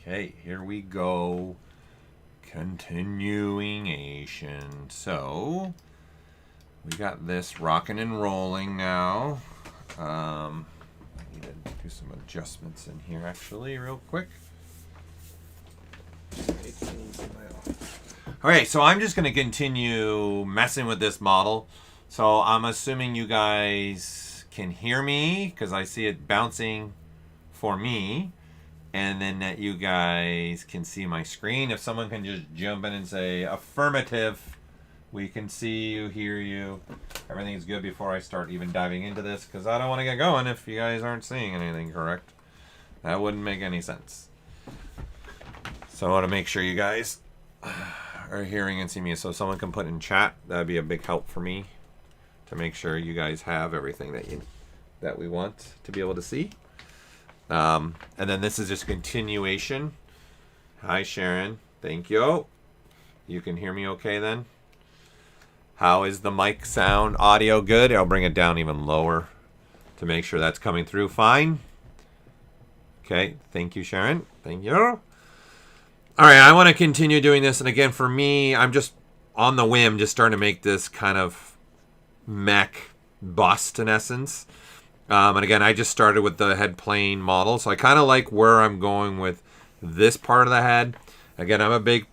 Okay, here we go. Continuation. So, we got this rocking and rolling now. I need to do some adjustments in here actually real quick. Okay, so I'm just going to continue messing with this model. So I'm assuming you guys can hear me because I see it bouncing for me. And then that you guys can see my screen. If someone can just jump in and say affirmative, we can see you, hear you. Everything's good before I start even diving into this because I don't want to get going if you guys aren't seeing anything correct. That wouldn't make any sense. So I want to make sure you guys are hearing and see me. So if someone can put in chat, that'd be a big help for me to make sure you guys have everything that we want to be able to see. And then this is just a continuation. Hi, Sharon. Thank you. You can hear me okay then? How is the mic sound audio good? I'll bring it down even lower to make sure that's coming through fine. Okay. Thank you, Sharon. Thank you. All right. I want to continue doing this. And again, for me, I'm just on the whim, just starting to make this kind of mech bust in essence. And again, I just started with the head plane model. So I kind of like where I'm going with this part of the head. Again, I'm a big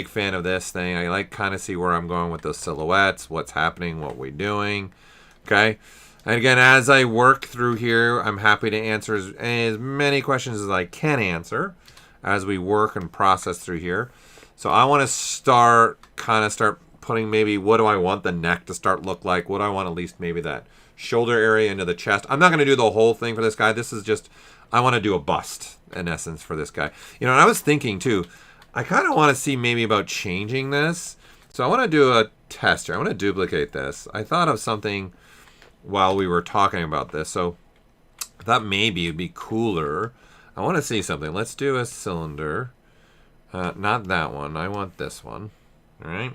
fan of this thing. I like kind of see where I'm going with those silhouettes, what's happening, what we're doing. Okay. And again, as I work through here, I'm happy to answer as many questions as I can answer as we work and process through here. So I want to start putting maybe what do I want the neck to start look like? What do I want at least maybe that shoulder area into the chest. I'm not going to do the whole thing for this guy. This is just, I want to do a bust in essence for this guy. You know, and I was thinking too, I kind of want to see maybe about changing this. So I want to do a test here. I want to duplicate this. I thought of something while we were talking about this. So I thought maybe it'd be cooler. I want to see something. Let's do a cylinder. Not that one. I want this one. All right.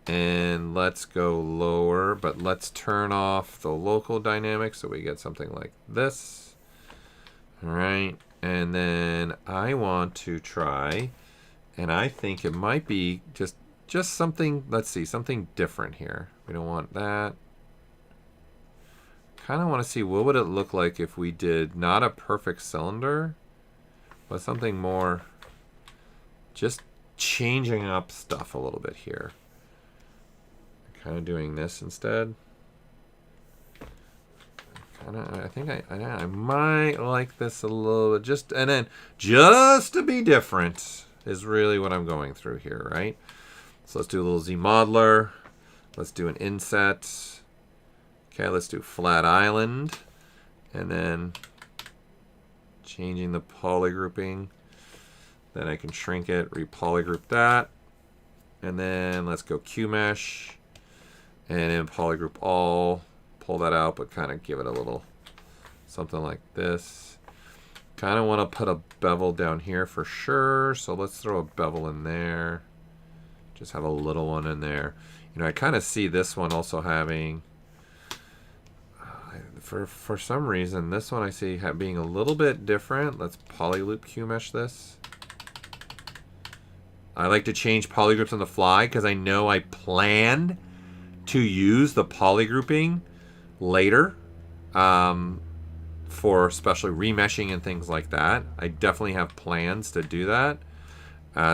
And let's go lower, but let's turn off the local dynamics so we get something like this. All right. And then I want to try, and I think it might be just something, let's see, something different here. We don't want that. Kind of want to see what would it look like if we did not a perfect cylinder, but something more, just changing up stuff a little bit here. Kind of doing this instead. I think I might like this a little bit. And then just to be different is really what I'm going through here, right? So let's do a little Z modeler. Let's do an inset. Okay, let's do flat island. And then changing the poly grouping. Then I can shrink it, re-polygroup that. And then let's go Q mesh. And then polygroup all, pull that out, but kind of give it a little something like this. Kind of want to put a bevel down here for sure. So let's throw a bevel in there. Just have a little one in there. You know, I kind of see this one also having, for some reason, this one I see being a little bit different. Let's polyloop Q mesh this. I like to change polygroups on the fly because I know I planned to use the polygrouping later for especially remeshing and things like that. I definitely have plans to do that.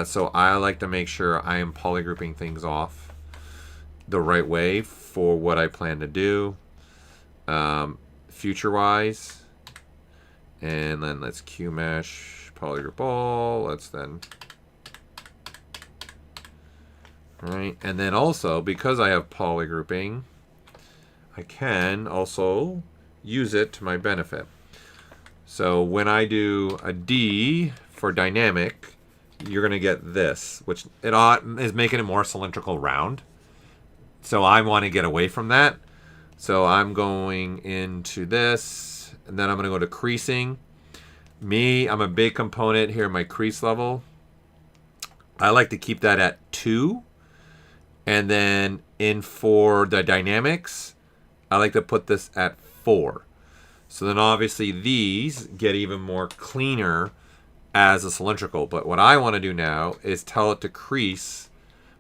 So I like to make sure I am polygrouping things off the right way for what I plan to do future-wise. And then let's Q mesh, polygroup all. Let's then... Right, and then also, because I have polygrouping, I can also use it to my benefit. So when I do a D for dynamic, you're going to get this, which it is making it more cylindrical round. So I want to get away from that. So I'm going into this, and then I'm going to go to creasing. I'm a big component here in my crease level. I like to keep that at 2. And then for the dynamics, I like to put this at 4. So then obviously these get even more cleaner as a cylindrical. But what I want to do now is tell it to crease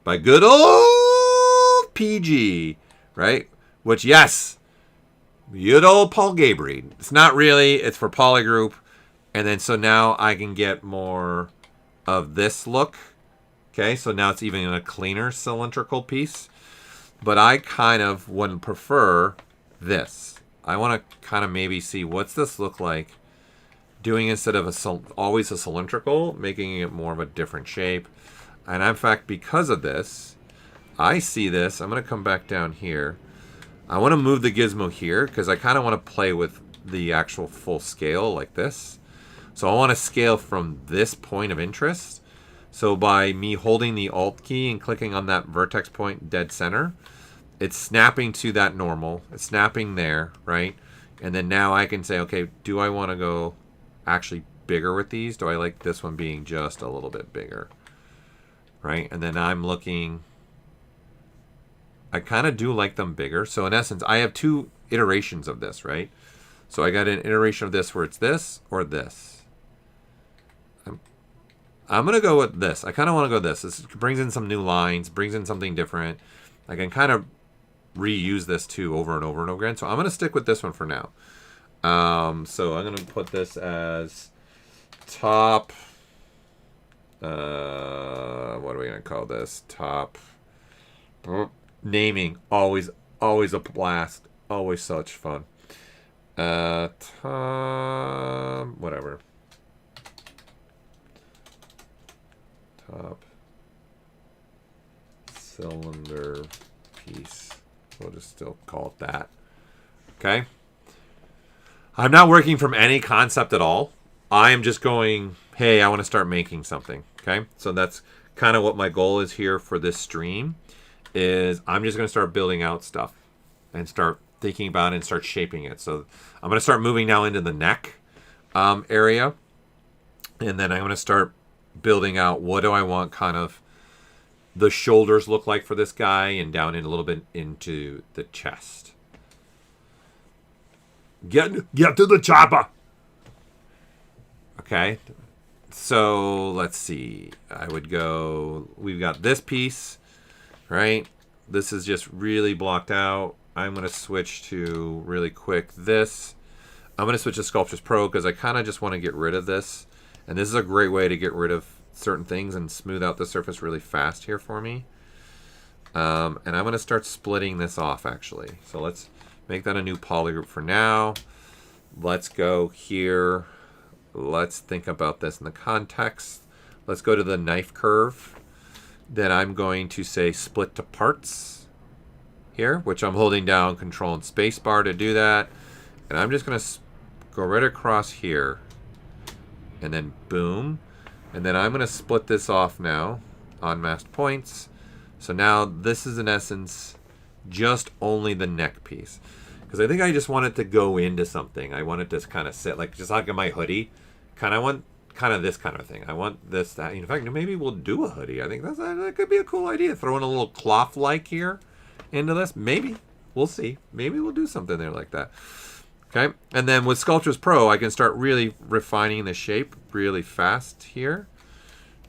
by good old PG, right? Which, yes, good old Paul Gaboury. It's not really, it's for polygroup. And then so now I can get more of this look. Okay, so now it's even a cleaner cylindrical piece. But I kind of would prefer this. I want to kind of maybe see what's this look like doing instead of always a cylindrical, making it more of a different shape. And in fact, because of this, I see this. I'm going to come back down here. I want to move the gizmo here because I kind of want to play with the actual full scale like this. So I want to scale from this point of interest. So by me holding the Alt key and clicking on that vertex point dead center, it's snapping to that normal. It's snapping there, right? And then now I can say, okay, do I want to go actually bigger with these? Do I like this one being just a little bit bigger? Right? And then I'm looking, I kind of do like them bigger. So in essence, I have two iterations of this, right? So I got an iteration of this where it's this or this. I'm going to go with this. I kind of want to go this. This brings in some new lines, brings in something different. I can kind of reuse this too over and over and over again. So I'm going to stick with this one for now. So I'm going to put this as top. What are we going to call this? Top. Naming. Always a blast. Always such fun. Top. Whatever. Top cylinder piece. We'll just still call it that. Okay. I'm not working from any concept at all. I am just going, hey, I want to start making something. Okay. So that's kind of what my goal is here for this stream is I'm just going to start building out stuff and start thinking about it and start shaping it. So I'm going to start moving now into the neck area. And then I'm going to start building out what do I want kind of the shoulders look like for this guy and down in a little bit into the chest. Get to the chopper. Okay. So let's see. I would go, we've got this piece, right? This is just really blocked out. I'm going to switch to really quick this. I'm going to switch to Sculptures Pro because I kind of just want to get rid of this. And this is a great way to get rid of certain things and smooth out the surface really fast here for me. And I'm going to start splitting this off actually. So let's make that a new polygroup for now. Let's go here. Let's think about this in the context. Let's go to the knife curve. Then I'm going to say split to parts here, which I'm holding down Control and Space Bar to do that. And I'm just going to go right across here. And then boom. And then I'm going to split this off now on masked points. So now this is in essence just only the neck piece. Because I think I just want it to go into something. I want it to kind of sit like just like in my hoodie. I want kind of this kind of thing. I want this, that. In fact, maybe we'll do a hoodie. I think that could be a cool idea. Throw in a little cloth-like here into this. Maybe. We'll see. Maybe we'll do something there like that. Okay, and then with Sculptures Pro, I can start really refining the shape really fast here,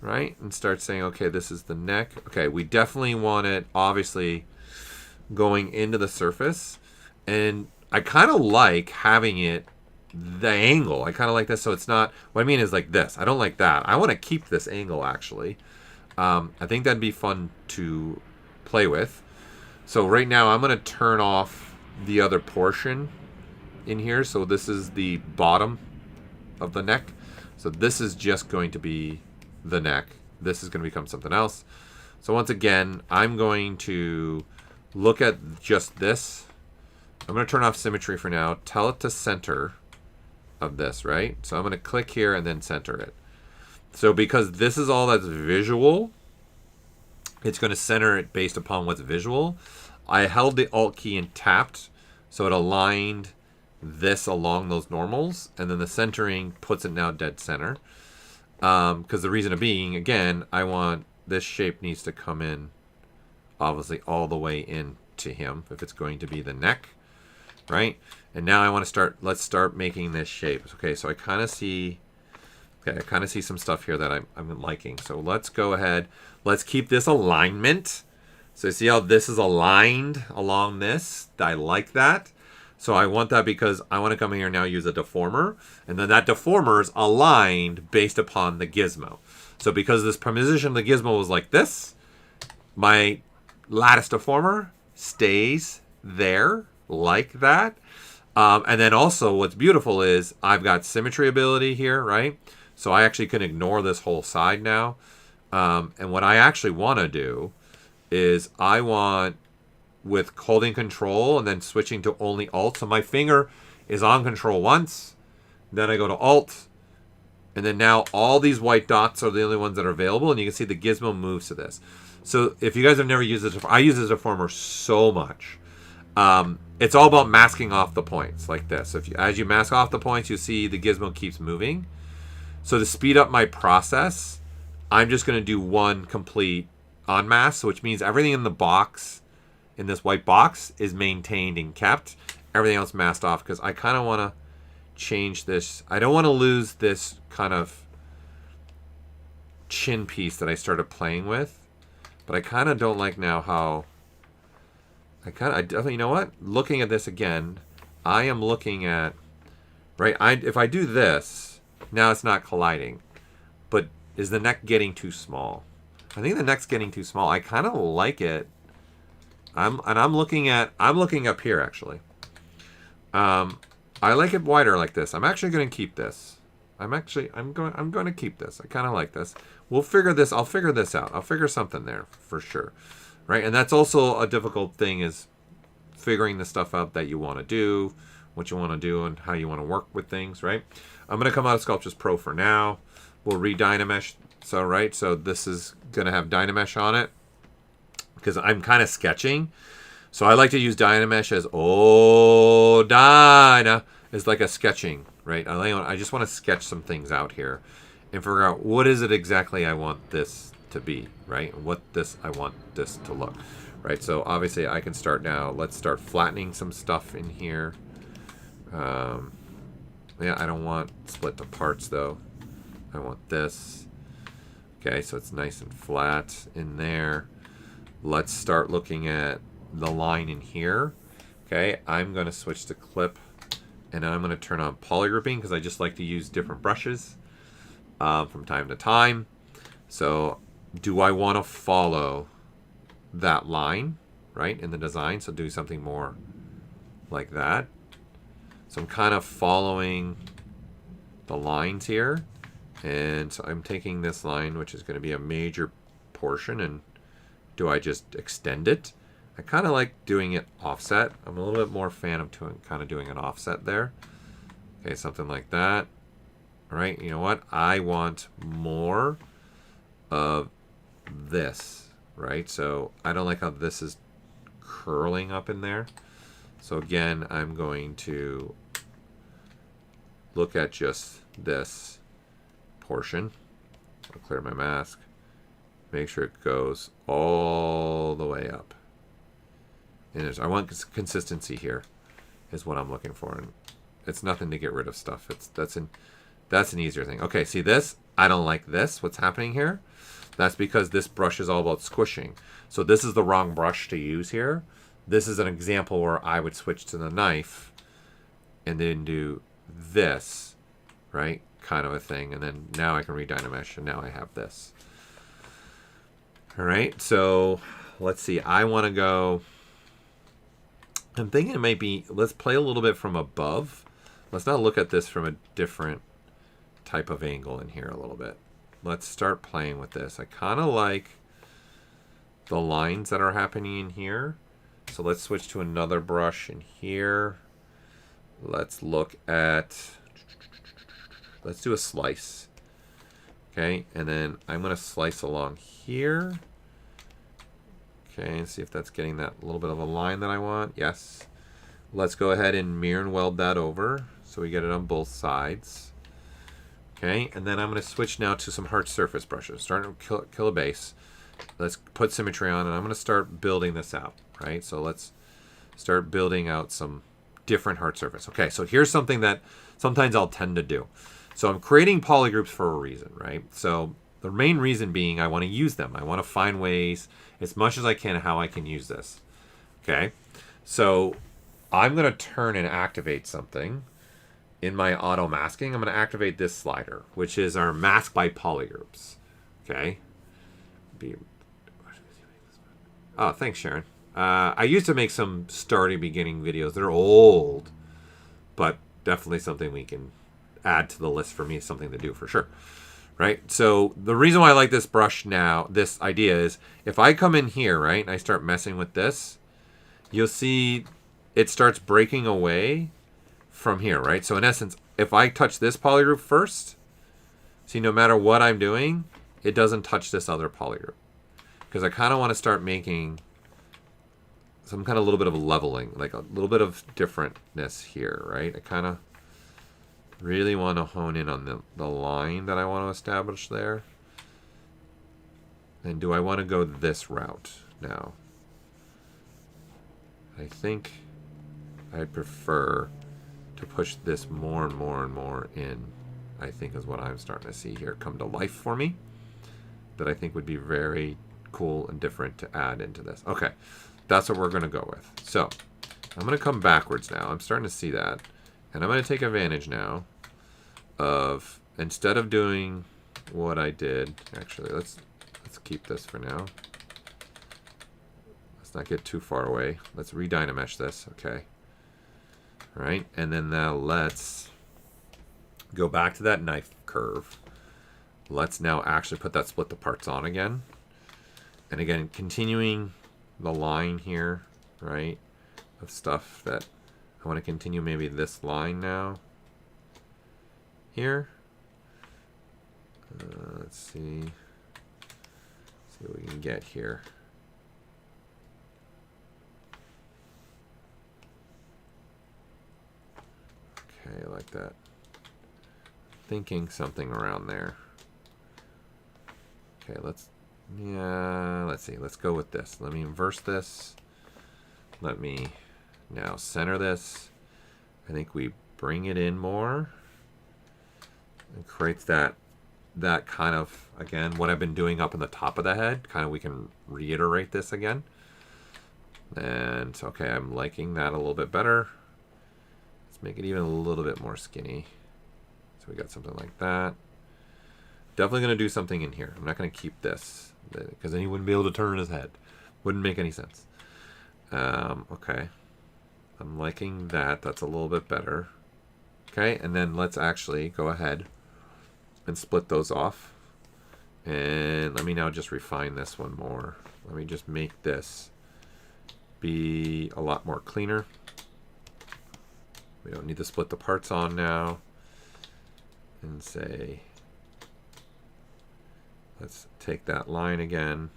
right? And start saying, okay, this is the neck. Okay, we definitely want it, obviously, going into the surface. And I kind of like having it the angle. I kind of like this, so it's not, what I mean is like this. I don't like that. I want to keep this angle, actually. I think that'd be fun to play with. So right now, I'm going to turn off the other portion in here. So this is the bottom of the neck. So this is just going to be the neck. This is going to become something else. So once again, I'm going to look at just this. I'm going to turn off symmetry for now. Tell it to center of this, right? So I'm going to click here and then center it. So because this is all that's visual, it's going to center it based upon what's visual. I held the Alt key and tapped, so it aligned this along those normals, and then the centering puts it now dead center. Because the reason of being, again, I want this shape needs to come in, obviously, all the way into him if it's going to be the neck, right? And now I want to start, let's start making this shape. Okay, so I kind of see, Okay, I kind of see some stuff here that I'm liking. So let's go ahead. Let's keep this alignment. So see how this is aligned along this? I like that. So I want that because I want to come here now use a deformer. And then that deformer is aligned based upon the gizmo. So because this position of the gizmo was like this, my lattice deformer stays there like that. And then also what's beautiful is I've got symmetry ability here, right? So I actually can ignore this whole side now. And what I actually want to do is I want, with holding control and then switching to only alt. So my finger is on control once. Then I go to alt. And then now all these white dots are the only ones that are available. And you can see the gizmo moves to this. So if you guys have never used this, I use this deformer so much. It's all about masking off the points like this. If you, as you mask off the points, you see the gizmo keeps moving. So to speed up my process, I'm just going to do one complete unmask, which means everything in the box, in this white box, is maintained and kept. Everything else masked off because I kind of want to change this. I don't want to lose this kind of chin piece that I started playing with, but I kind of don't like now how I definitely, you know what? Looking at this again, I am looking at, right, if I do this, now it's not colliding, but is the neck getting too small? I think the neck's getting too small. I kind of like it. I'm looking up here actually. I like it wider like this. I'm actually going to keep this. I'm going to keep this. I kind of like this. I'll figure this out. I'll figure something there for sure. Right? And that's also a difficult thing, is figuring the stuff out that you want to do, what you want to do, and how you want to work with things, right? I'm going to come out of Sculptris Pro for now. We'll re-Dynamesh. So, right, so this is going to have Dynamesh on it because I'm kind of sketching. So I like to use Dynamesh as, Dyna is like a sketching, right? I just want to sketch some things out here and figure out what is it exactly I want this to be, right? I want this to look, right? So obviously I can start now. Let's start flattening some stuff in here. Yeah, I don't want split to parts though. I want this. Okay, so it's nice and flat in there. Let's start looking at the line in here. Okay, I'm going to switch to clip, and then I'm going to turn on polygrouping because I just like to use different brushes from time to time. So do I want to follow that line, right, in the design? So do something more like that. So I'm kind of following the lines here. And so I'm taking this line, which is going to be a major portion, and do I just extend it? I kind of like doing it offset. I'm a little bit more fan of kind of doing an offset there. Okay, something like that. All right, you know what? I want more of this, right? So I don't like how this is curling up in there. So again, I'm going to look at just this portion. I'll clear my mask. Make sure it goes all the way up. And I want consistency here is what I'm looking for. And it's nothing to get rid of stuff. That's an easier thing. Okay, see this? I don't like this. What's happening here? That's because this brush is all about squishing. So this is the wrong brush to use here. This is an example where I would switch to the knife and then do this, right? Kind of a thing. And then now I can re-Dynamesh, and now I have this. All right, so let's see. I want to go, I'm thinking it might be, let's play a little bit from above. Let's not look at this from a different type of angle in here a little bit. Let's start playing with this. I kind of like the lines that are happening in here. So let's switch to another brush in here. Let's look at, let's do a slice. Okay, and then I'm going to slice along here. Okay, and see if that's getting that little bit of a line that I want. Yes. Let's go ahead and mirror and weld that over so we get it on both sides. Okay, and then I'm going to switch now to some hard surface brushes. Starting to kill a base. Let's put symmetry on, and I'm going to start building this out, right? So let's start building out some different hard surface. Okay, so here's something that sometimes I'll tend to do. So I'm creating polygroups for a reason, right? So the main reason being I want to use them. I want to find ways as much as I can how I can use this. Okay, so I'm going to turn and activate something. In my auto masking, I'm going to activate this slider, which is our mask by polygroups. Okay. Oh, thanks, Sharon. I used to make some starting beginning videos. They're old, but definitely something we can add to the list for me, something to do for sure. Right? So the reason why I like this brush now, this idea is if I come in here, right, and I start messing with this, you'll see it starts breaking away from here, right? So in essence, if I touch this polygroup first, see, no matter what I'm doing, it doesn't touch this other polygroup. Because I kind of want to start making some kind of little bit of leveling, like a little bit of differentness here, right? I kind of really want to hone in on the line that I want to establish there. And do I want to go this route now? I think I'd prefer to push this more and more and more in, I think is what I'm starting to see here come to life for me. That I think would be very cool and different to add into this. Okay, that's what we're going to go with. So I'm going to come backwards now. I'm starting to see that. And I'm going to take advantage now of, instead of doing what I did, actually, let's keep this for now. Let's not get too far away. Let's redynamesh this. Okay. All right. And then now let's go back to that knife curve. Let's now actually put that split the parts on again. And again, continuing the line here, right, of stuff that I want to continue maybe this line now. Here. Let's see what we can get here. Okay, I like that. Thinking something around there. Okay, let's see. Let's go with this. Let me inverse this. Let me now center this. I think we bring it in more. It creates that kind of, again, what I've been doing up in the top of the head. Kind of we can reiterate this again. And okay, I'm liking that a little bit better. Let's make it even a little bit more skinny. So we got something like that. Definitely going to do something in here. I'm not going to keep this because then he wouldn't be able to turn his head. Wouldn't make any sense. Okay. I'm liking that. That's a little bit better. Okay, and then let's actually go ahead and split those off. And let me now just refine this one more. Let me just make this be a lot more cleaner. We don't need to split the parts on now. And say, let's take that line again.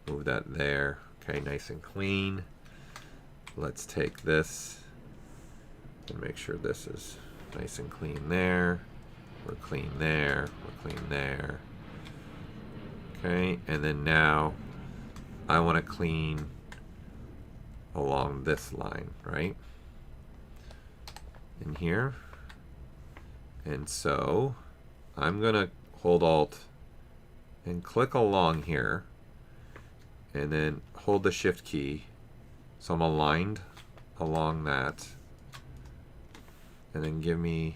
Move that there. Okay, nice and clean. Let's take this and make sure this is nice and clean there. We're clean there. We're clean there. Okay, and then now I want to clean along this line, right? In here. And so I'm going to hold Alt and click along here and then hold the Shift key so I'm aligned along that, and then give me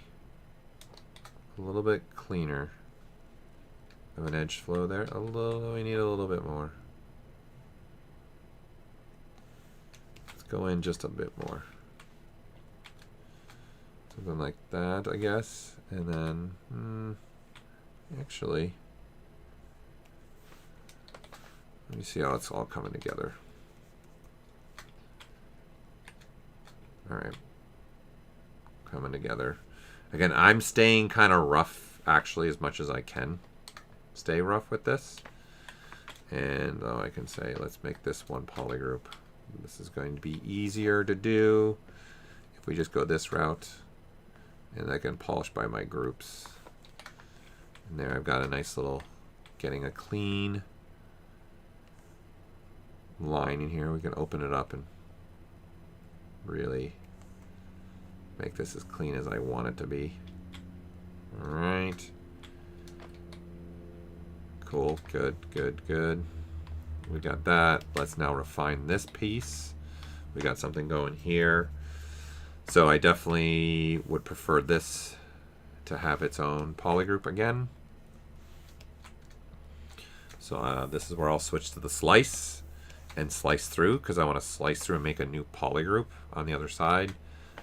a little bit cleaner of an edge flow there. We need a little bit more. Let's go in just a bit more. Something like that, I guess. And then, actually, let me see how it's all coming together. All right. Coming together. Again, I'm staying kind of rough, actually, as much as I can. Stay rough with this. And I can say, let's make this one polygroup. This is going to be easier to do if we just go this route. And I can polish by my groups. And there I've got a nice little, getting a clean line in here. We can open it up and really make this as clean as I want it to be. All right. Cool. Good, good, good. We got that. Let's now refine this piece. We got something going here. So I definitely would prefer this to have its own polygroup again. So this is where I'll switch to the slice and slice through, because I want to slice through and make a new polygroup on the other side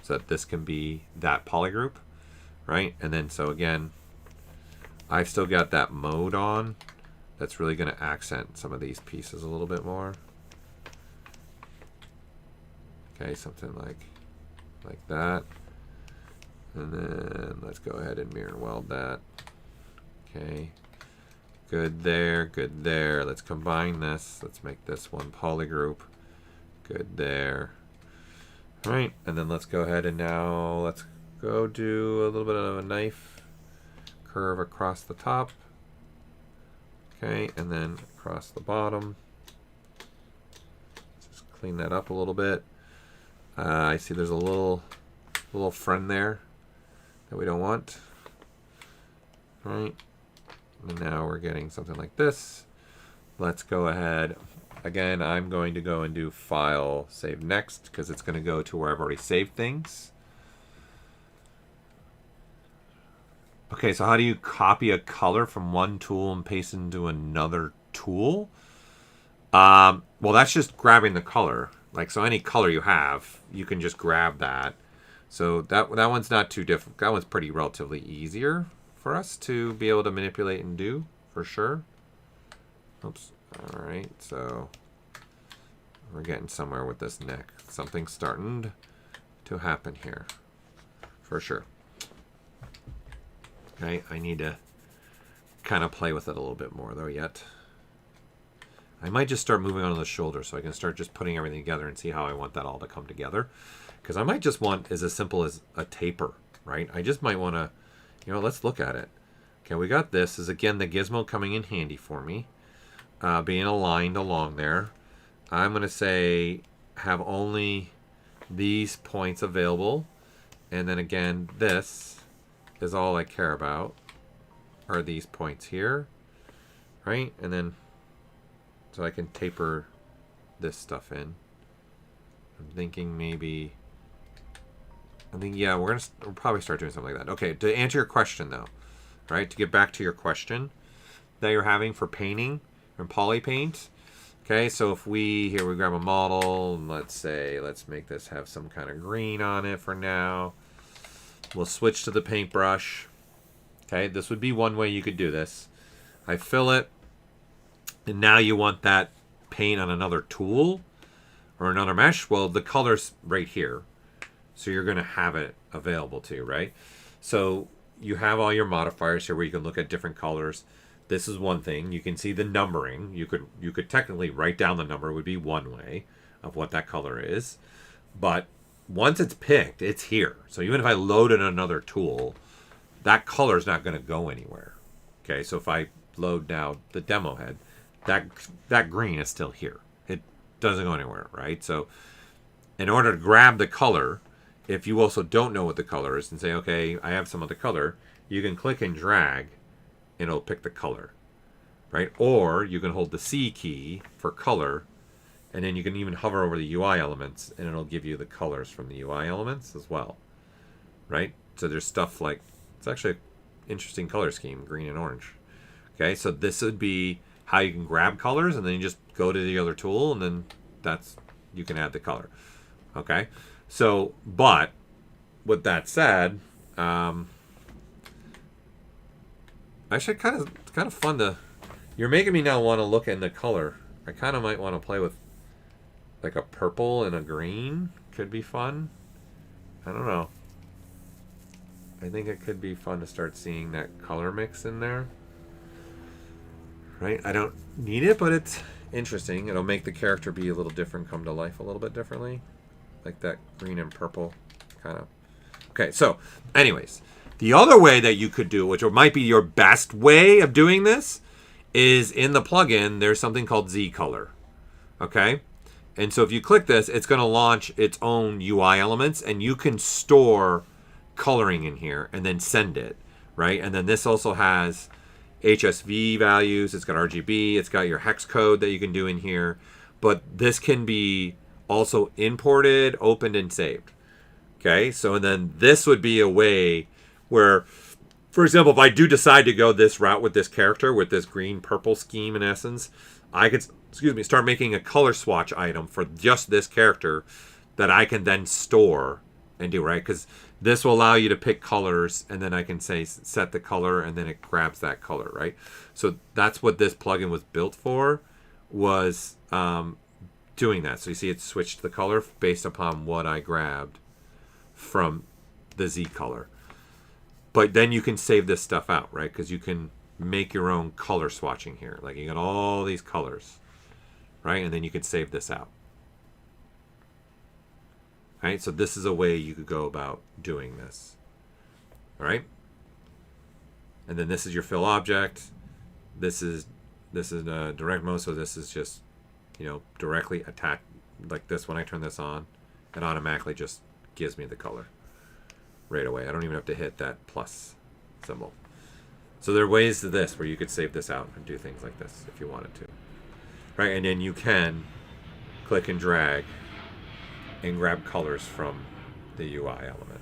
so that this can be that polygroup, right? And then so again, I've still got that mode on. That's really going to accent some of these pieces a little bit more. Okay, something like that. And then let's go ahead and mirror and weld that. Okay. Good there, good there. Let's combine this. Let's make this one polygroup. Good there. All right, and then let's go ahead and now let's go do a little bit of a knife curve across the top. Okay, and then across the bottom. Just clean that up a little bit. I see there's a little friend there that we don't want. All right, and now we're getting something like this. Let's go ahead. Again, I'm going to go and do File, Save Next, because it's going to go to where I've already saved things. Okay, so how do you copy a color from one tool and paste into another tool? Well, that's just grabbing the color. Like, so any color you have, you can just grab that. So that one's not too difficult. That one's pretty relatively easier for us to be able to manipulate and do, for sure. Oops. All right, so we're getting somewhere with this neck. Something's starting to happen here, for sure. Okay, I need to kind of play with it a little bit more, though, yet. I might just start moving on the shoulder so I can start just putting everything together and see how I want that all to come together. Because I might just want as simple as a taper, right? I just might want to, let's look at it. Okay, we got this. Is again the gizmo coming in handy for me. Being aligned along there. I'm going to say have only these points available. And then again, this is all I care about are these points here, right? And then so I can taper this stuff in. I'm thinking maybe, yeah, we'll probably start doing something like that. Okay, to answer your question though, right? To get back to your question that you're having for painting and poly paint. Okay, so if we grab a model, and let's make this have some kind of green on it for now. We'll switch to the paintbrush. Okay, this would be one way you could do this. I fill it, and now you want that paint on another tool or another mesh. Well, the color's right here, so you're going to have it available to you, right? So you have all your modifiers here where you can look at different colors. This is one thing. You can see the numbering. You could technically write down the number, would be one way of what that color is. But once it's picked, it's here. So even if I load in another tool, that color is not going to go anywhere. Okay, so if I load now the demo head, that green is still here. It doesn't go anywhere, right? So in order to grab the color, if you also don't know what the color is and say, okay, I have some other color, you can click and drag and it'll pick the color, right? Or you can hold the C key for color, and then you can even hover over the UI elements and it'll give you the colors from the UI elements as well, right? So there's stuff like, it's actually an interesting color scheme, green and orange. Okay, so this would be how you can grab colors, and then you just go to the other tool, and then you can add the color. Okay, so, but with that said, actually it's kind of fun to, you're making me now want to look in the color. I kind of might want to play with like a purple and a green. Could be fun. I don't know. I think it could be fun to start seeing that color mix in there. Right? I don't need it, but it's interesting. It'll make the character be a little different, come to life a little bit differently. Like that green and purple kind of. Okay, so anyways, the other way that you could do, which might be your best way of doing this, is in the plugin, there's something called Z Color. Okay? And so if you click this, it's going to launch its own UI elements, and you can store coloring in here and then send it, right? And then this also has HSV values. It's got RGB. It's got your hex code that you can do in here. But this can be also imported, opened, and saved. Okay, so and then this would be a way where, for example, if I do decide to go this route with this character, with this green-purple scheme in essence, I could, start making a color swatch item for just this character that I can then store and do, right? Because this will allow you to pick colors, and then I can say set the color, and then it grabs that color, right? So that's what this plugin was built for, was doing that. So you see it switched the color based upon what I grabbed from the Z color. But then you can save this stuff out, right? Because you can make your own color swatching here. Like you got all these colors, right? And then you can save this out. Right? So this is a way you could go about doing this. All right? And then this is your fill object. This is direct mode, so this is just, directly attached like this. When I turn this on, it automatically just gives me the color right away. I don't even have to hit that plus symbol. So there are ways to this where you could save this out and do things like this if you wanted to. Right? And then you can click and drag and grab colors from the UI element.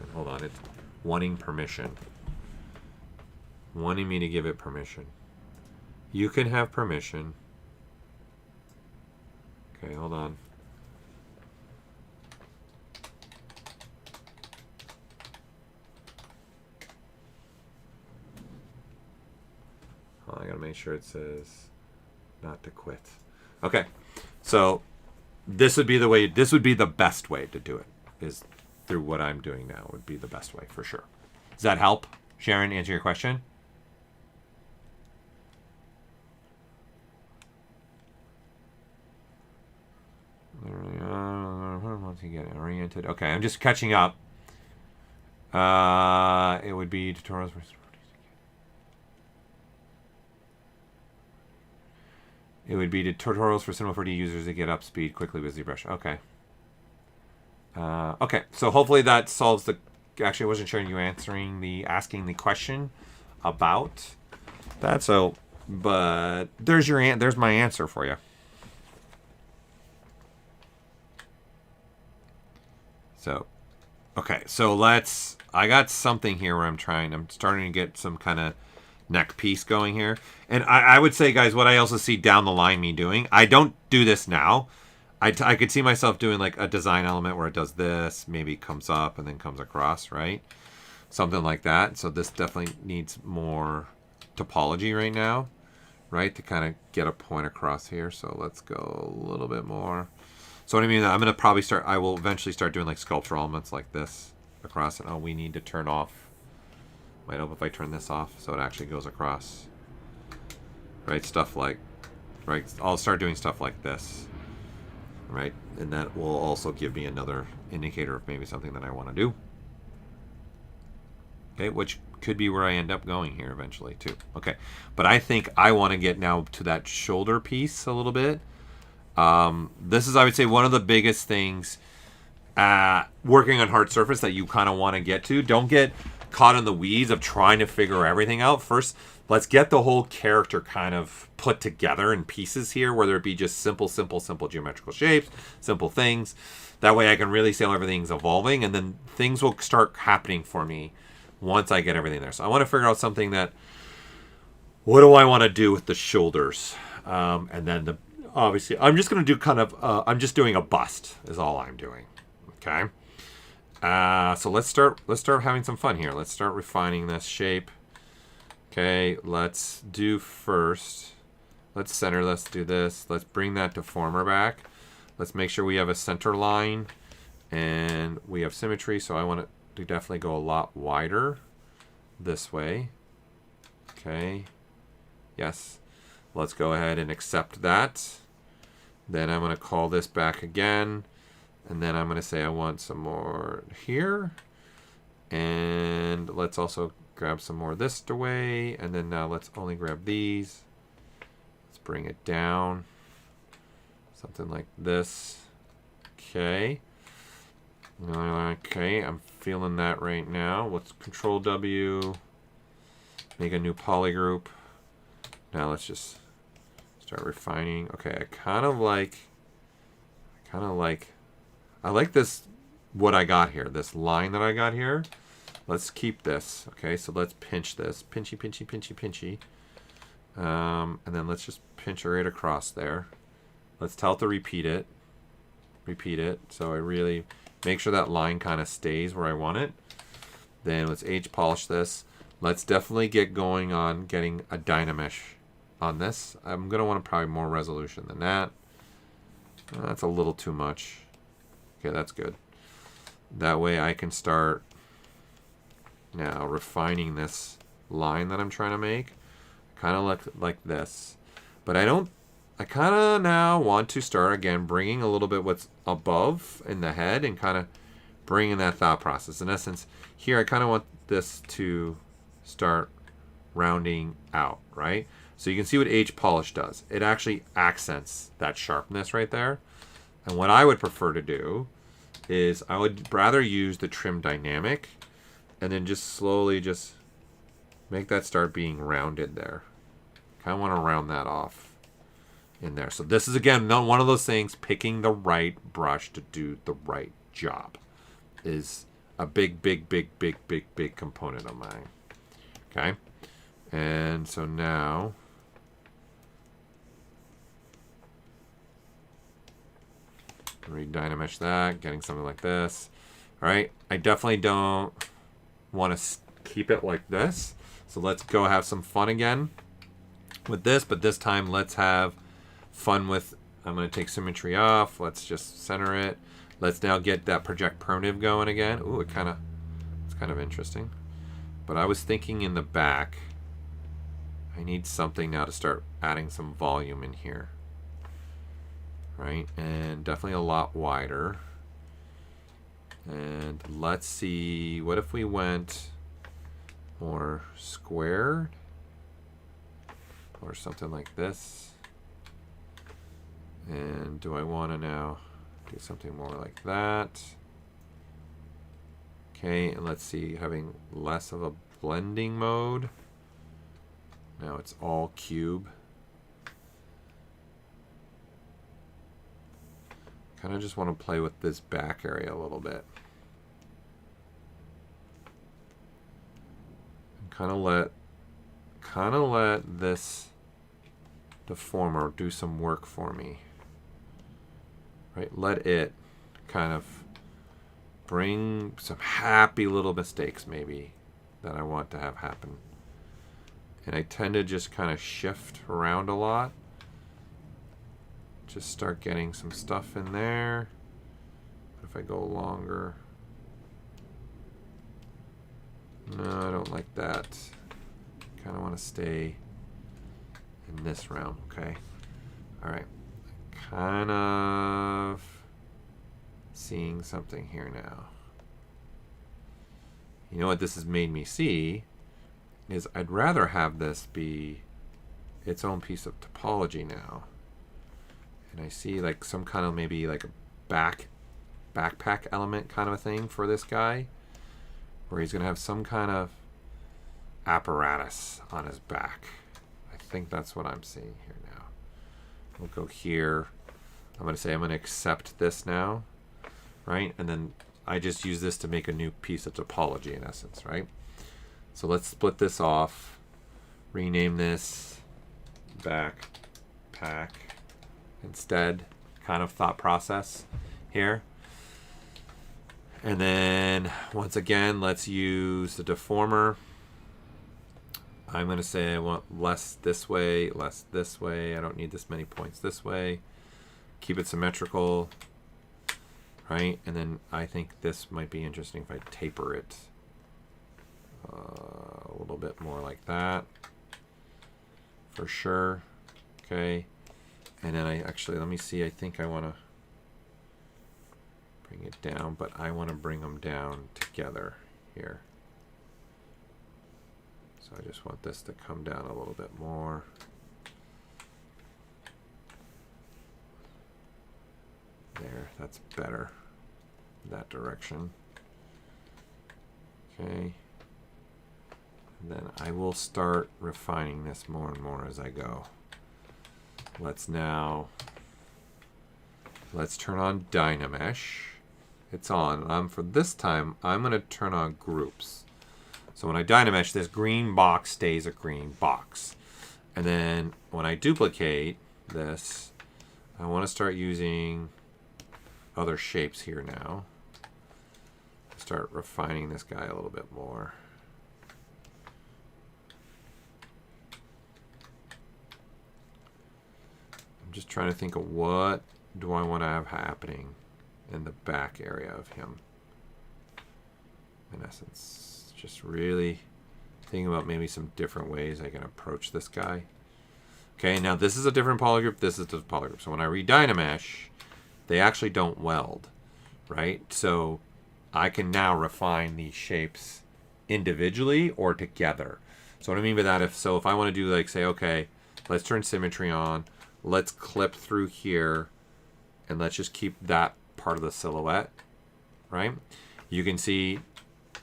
And hold on, it's wanting permission. Wanting me to give it permission. You can have permission. Okay, hold on. I gotta make sure it says not to quit. Okay, so this would be the way. This would be the best way to do it. Is through what I'm doing now would be the best way for sure. Does that help, Sharon? Answer your question. Once you get oriented. Okay, I'm just catching up. It would be tutorials. It would be tutorials for Cinema 4D users to get up speed quickly with ZBrush. Okay. Okay, so hopefully that solves the... Actually, I wasn't sure you asking the question about that. So, but there's there's my answer for you. So, okay, so I got something here where I'm starting to get some kind of neck piece going here. And I would say, guys, what I also see down the line me doing, I don't do this now. I could see myself doing like a design element where it does this, maybe comes up and then comes across, right? Something like that. So this definitely needs more topology right now, right? To kind of get a point across here. So let's go a little bit more. So what I mean, I'm going to probably I will eventually start doing like sculptural elements like this across. And we need to turn off. Might help if I turn this off so it actually goes across. Right, stuff like, right, I'll start doing stuff like this. Right, and that will also give me another indicator of maybe something that I want to do. Okay, which could be where I end up going here eventually too. Okay, but I think I want to get now to that shoulder piece a little bit. This is, I would say, one of the biggest things working on hard surface that you kind of want to get to. Don't get caught in the weeds of trying to figure everything out. First, let's get the whole character kind of put together in pieces here, whether it be just simple geometrical shapes, simple things. That way I can really see how everything's evolving, and then things will start happening for me once I get everything there. So I want to figure out something that, what do I want to do with the shoulders? And then obviously, I'm just going to do kind of, I'm just doing a bust is all I'm doing. Okay. So let's start having some fun here. Let's start refining this shape. Okay, let's do first. Let's center. Let's do this. Let's bring that deformer back. Let's make sure we have a center line and we have symmetry. So I want it to definitely go a lot wider this way. Okay. Yes. Let's go ahead and accept that. Then I'm going to call this back again. And then I'm going to say I want some more here. And let's also grab some more this away. And then now let's only grab these. Let's bring it down. Something like this. Okay. Okay, I'm feeling that right now. Let's Control W, make a new polygroup. Now let's just start refining. Okay, I like this, what I got here, this line that I got here. Let's keep this. Okay, so let's pinch this. Pinchy, pinchy, pinchy, pinchy. And then let's just pinch it right across there. Let's tell it to repeat it. Repeat it. So I really make sure that line kind of stays where I want it. Then let's age polish this. Let's definitely get going on getting a Dynamesh on this. I'm going to want probably more resolution than that. That's a little too much. Okay, that's good. That way I can start now refining this line that I'm trying to make. Kind of like this. But I kind of now want to start again bringing a little bit what's above in the head and kind of bringing that thought process. In essence, here I kind of want this to start rounding out, right? So you can see what age polish does. It actually accents that sharpness right there. And what I would prefer to do is I would rather use the trim dynamic and then just slowly just make that start being rounded there. Kind of want to round that off in there. So this is, again, not one of those things, picking the right brush to do the right job is a big, big, big, big, big, big component of mine. Okay. And so now re-dynamesh that, getting something like this. All right. I definitely don't want to keep it like this. So let's go have some fun again with this, but this time let's have fun with, I'm going to take symmetry off. Let's just center it. Let's now get that project primitive going again. Ooh, it's kind of interesting. But I was thinking in the back, I need something now to start adding some volume in here. Right? And definitely a lot wider. And let's see, what if we went more squared? Or something like this. And do I want to now do something more like that? Okay, and let's see, having less of a blending mode. Now it's all cube. Kind of just want to play with this back area a little bit. And kind of let this deformer do some work for me. Right? Let it kind of bring some happy little mistakes maybe that I want to have happen. And I tend to just kind of shift around a lot. Just start getting some stuff in there. If I go longer. No, I don't like that. Kind of want to stay in this realm, okay? All right. Kind of seeing something here now. You know what this has made me see is I'd rather have this be its own piece of topology now. And I see like some kind of maybe like a backpack element kind of a thing for this guy, where he's going to have some kind of apparatus on his back. I think that's what I'm seeing here now. We'll go here. I'm going to say I'm going to accept this now, right? And then I just use this to make a new piece of topology in essence, right? So let's split this off, rename this backpack instead, kind of thought process here. And then once again, let's use the deformer. I'm going to say I want less this way, less this way. I don't need this many points this way. Keep it symmetrical, right? And then I think this might be interesting if I taper it a little bit more like that, for sure. Okay. And then I actually, let me see, I think I want to bring it down, but I want to bring them down together here. So I just want this to come down a little bit more. There, that's better. that direction. Okay. And then I will start refining this more and more as I go. Let's turn on Dynamesh. It's on. For this time, I'm going to turn on groups. So when I Dynamesh, this green box stays a green box. And then when I duplicate this, I want to start using other shapes here now. Start refining this guy a little bit more. I'm just trying to think of what do I want to have happening in the back area of him. In essence, just really thinking about maybe some different ways I can approach this guy. Okay, now this is a different polygroup, this is the polygroup. So when I re-Dynamesh, they actually don't weld, right? So I can now refine these shapes individually or together. So what I mean by that, if I want to do like, say, okay, let's turn symmetry on, let's clip through here, and let's just keep that part of the silhouette, right? You can see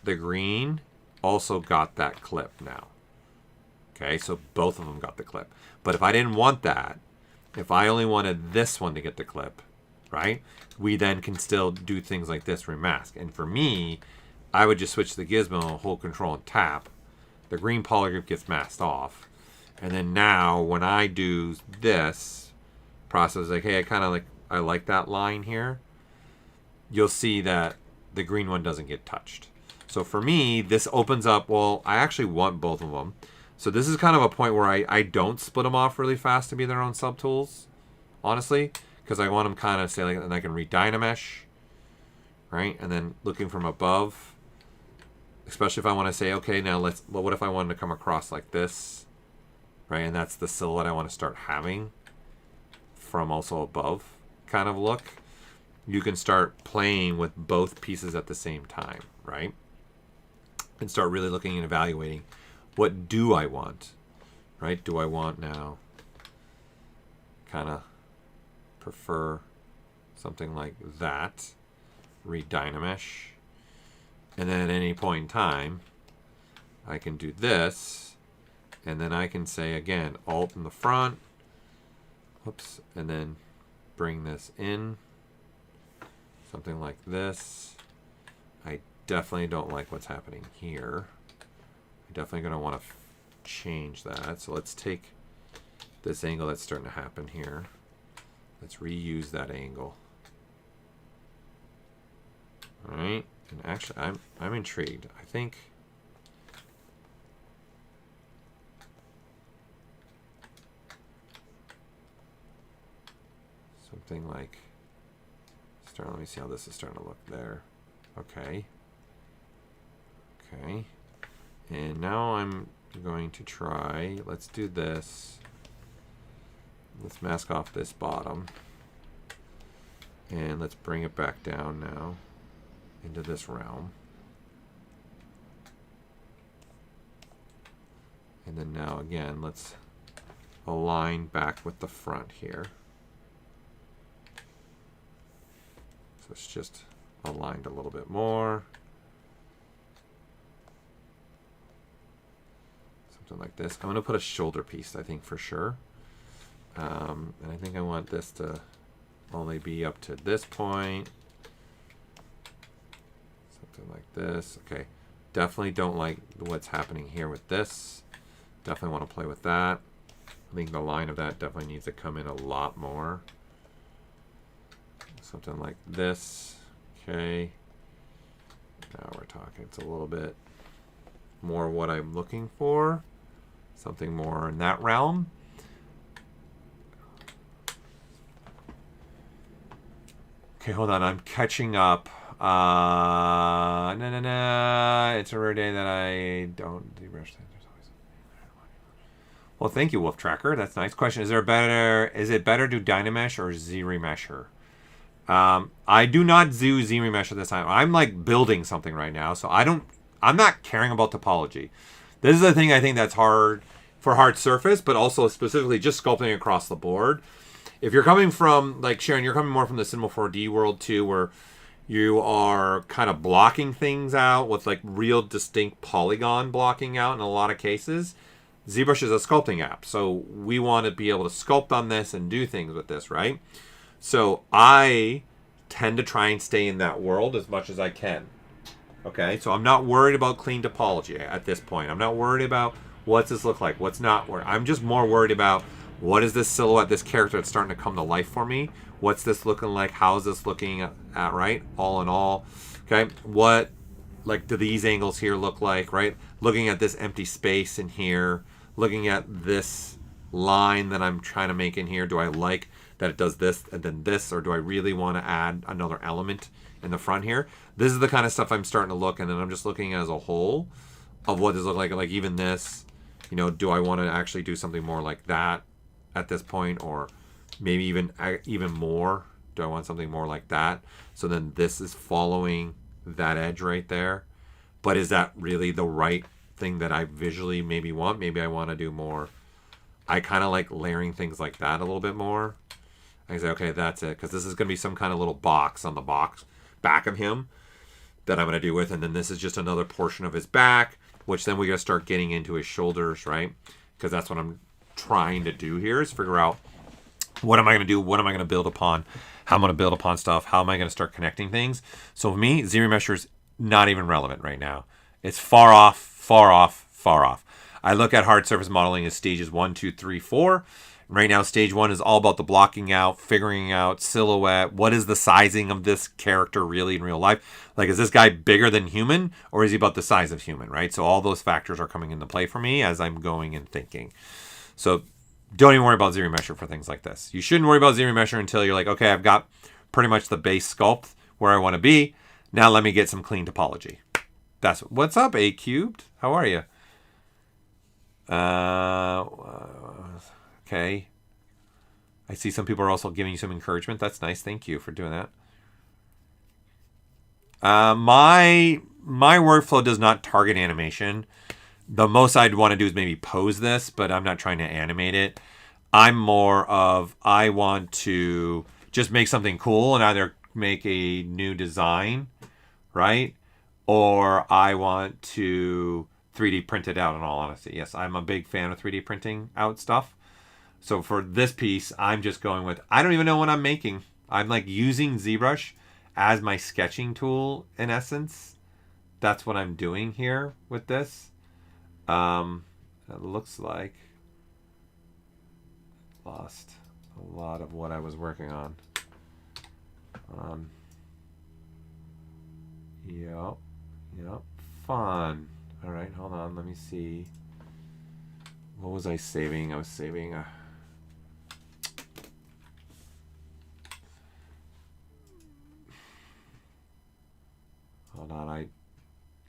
the green also got that clip now. Okay, so both of them got the clip. But if I didn't want that, if I only wanted this one to get the clip, right, we then can still do things like this, remask. And for me, I would just switch the gizmo, hold control and tap. The green polygroup gets masked off. And then now when I do this process, like, hey, I like that line here, you'll see that the green one doesn't get touched. So for me, this opens up, well, I actually want both of them. So this is kind of a point where I don't split them off really fast to be their own subtools, honestly, because I want them kind of, say, like, and I can re-Dynamesh, right? And then looking from above, especially if I want to say, okay, now well, what if I wanted to come across like this, right? And that's the silhouette I want to start having from also above kind of look. You can start playing with both pieces at the same time, right? And start really looking and evaluating, what do I want, right? Do I want now kind of prefer something like that, re-Dynamesh, and then at any point in time, I can do this, and then I can say, again, Alt in the front, whoops, and then bring this in, something like this. I definitely don't like what's happening here. I'm definitely going to want to change that. So let's take this angle that's starting to happen here. Let's reuse that angle. All right, and actually, I'm intrigued. I think something like let me see how this is starting to look there. Okay. Okay. And now I'm going to try, let's do this. Let's mask off this bottom. And let's bring it back down now into this realm. And then now again, let's align back with the front here. So it's just aligned a little bit more. Something like this. I'm going to put a shoulder piece, I think, for sure. And I think I want this to only be up to this point. Something like this. Okay. Definitely don't like what's happening here with this. Definitely want to play with that. I think the line of that definitely needs to come in a lot more. Something like this. Okay. Now we're talking. It's a little bit more what I'm looking for. Something more in that realm. Okay, hold on. I'm catching up. It's a rare day that I don't ZBrush. Well, thank you, Wolf Tracker. That's a nice question. Is it better to Dynamesh or ZRemesher? I do not do ZRemesher this time. I'm like building something right now, so I'm not caring about topology. This is the thing I think that's hard for hard surface, but also specifically just sculpting across the board. If you're coming from, like Sharon, you're coming more from the Cinema 4D world too, where You are kind of blocking things out with like real distinct polygon blocking out in a lot of cases. ZBrush is a sculpting app, so we want to be able to sculpt on this and do things with this, right? So I tend to try and stay in that world as much as I can. Okay, so I'm not worried about clean topology at this point. I'm not worried about what's this look like, what's not worried. I'm just more worried about what is this silhouette, this character that's starting to come to life for me. What's this looking like? How is this looking at right? All in all, okay, what like do these angles here look like, right? Looking at this empty space in here, looking at this line that I'm trying to make in here. Do I like that it does this and then this, or do I really want to add another element in the front here? This is the kind of stuff I'm starting to look, and then I'm just looking as a whole of what does it look like even this, you know, do I want to actually do something more like that at this point, or maybe even more? Do I want something more like that? So then this is following that edge right there. But is that really the right thing that I visually maybe want? Maybe I want to do more. I kind of like layering things like that a little bit more. I say, okay, that's it. Because this is going to be some kind of little box on the back of him that I'm going to do with. And then this is just another portion of his back, which then we're going to start getting into his shoulders, right? Because that's what I'm trying to do here, is figure out what am I going to do? What am I going to build upon? How I'm going to build upon stuff? How am I going to start connecting things? So for me, ZBrush is not even relevant right now. It's far off, far off, far off. I look at hard surface modeling as stages 1, 2, 3, 4. Right now, stage 1 is all about the blocking out, figuring out silhouette. What is the sizing of this character really in real life? Like, is this guy bigger than human, or is he about the size of human, right? So all those factors are coming into play for me as I'm going and thinking. So don't even worry about ZBrush for things like this. You shouldn't worry about ZBrush until you're like, okay, I've got pretty much the base sculpt where I want to be. Now let me get some clean topology. That's what's up, A cubed. How are you? Okay. I see some people are also giving you some encouragement. That's nice. Thank you for doing that. My workflow does not target animation. The most I'd want to do is maybe pose this, but I'm not trying to animate it. I'm more of, I want to just make something cool and either make a new design, right? Or I want to 3D print it out, in all honesty. Yes, I'm a big fan of 3D printing out stuff. So for this piece, I'm just going with, I don't even know what I'm making. I'm like using ZBrush as my sketching tool, in essence. That's what I'm doing here with this. It looks like lost a lot of what I was working on. Yep, fun. All right, hold on, let me see. What was I saving? I was saving hold on, I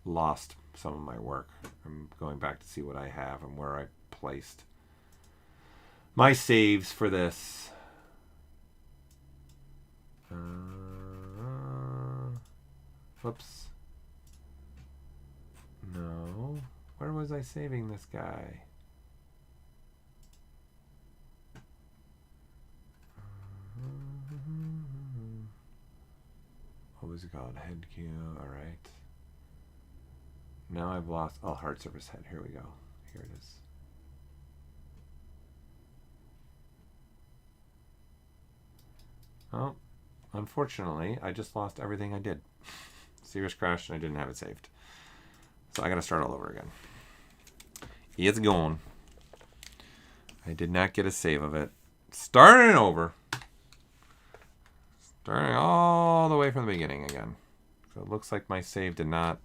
lost some of my work. I'm going back to see what I have and where I placed my saves for this. Whoops. No. Where was I saving this guy? What was it called? Head cue. All right. Now I've lost. Oh, hard surface head. Here we go. Here it is. Oh, unfortunately, I just lost everything I did. Serious crash, and I didn't have it saved. So I gotta start all over again. It's gone. I did not get a save of it. Starting over. Starting all the way from the beginning again. So it looks like my save did not.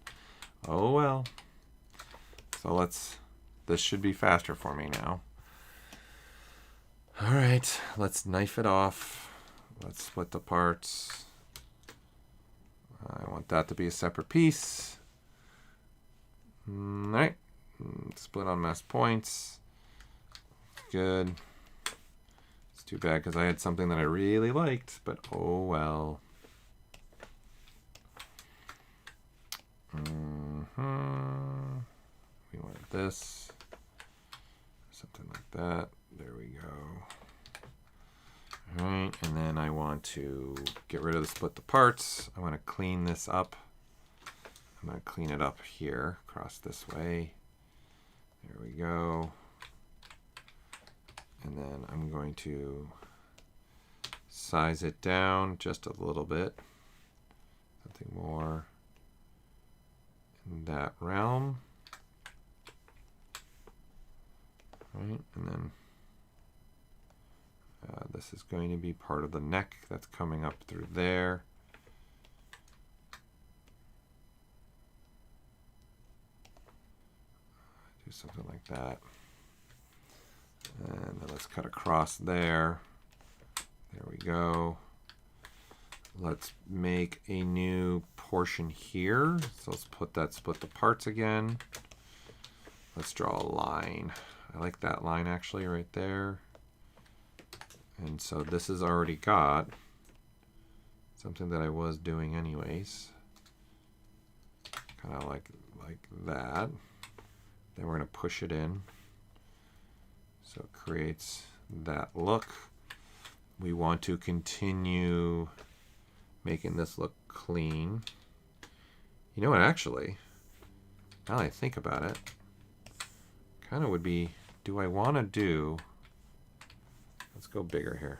Oh well. So this should be faster for me now. All right, let's knife it off. Let's split the parts. I want that to be a separate piece. All right, split on mass points. Good. It's too bad because I had something that I really liked, but oh well. We want this. Something like that. There we go. All right, and then I want to get rid of the split the parts. I want to clean this up. I'm going to clean it up here, across this way. There we go. And then I'm going to size it down just a little bit. Something more in that realm. Right, and then this is going to be part of the neck that's coming up through there. Do something like that. And then let's cut across there. There we go. Let's make a new portion here. So let's put that split the parts again. Let's draw a line. I like that line actually right there. And so this has already got something that I was doing anyways. Kind of like that. Then we're going to push it in. So it creates that look. We want to continue making this look clean. You know what, actually, now that I think about it, kind of would be, do I want to do, let's go bigger here.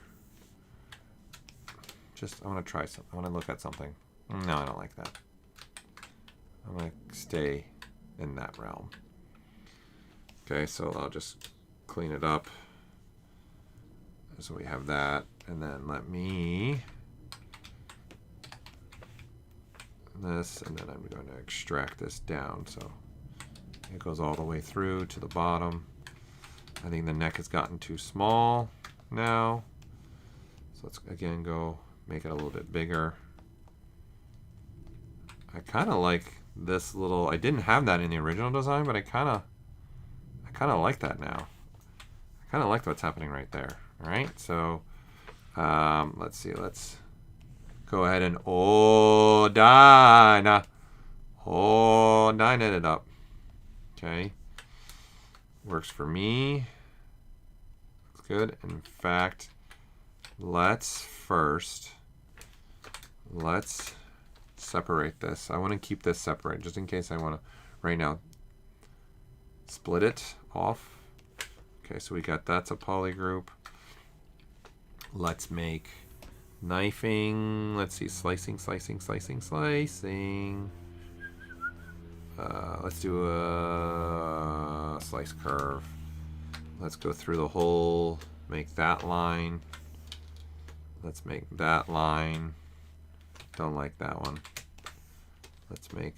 Just, I want to try something. I want to look at something. No, I don't like that. I'm going to stay in that realm. Okay, so I'll just clean it up. So we have that, and then let me this, and then I'm going to extract this down so it goes all the way through to the bottom. I think the neck has gotten too small now, so let's again go make it a little bit bigger. I kind of like this little, I didn't have that in the original design, but I kind of like that now. I kind of like what's happening right there. All right, so let's see, let's go ahead and dine it up. Okay, works for me. Looks good. In fact, let's separate this. I want to keep this separate just in case I want to right now split it off. Okay, so we got that's a poly group. Let's make knifing. Let's see, slicing. Let's do a slice curve. Let's go through the whole, make that line. Let's make that line. Don't like that one. Let's make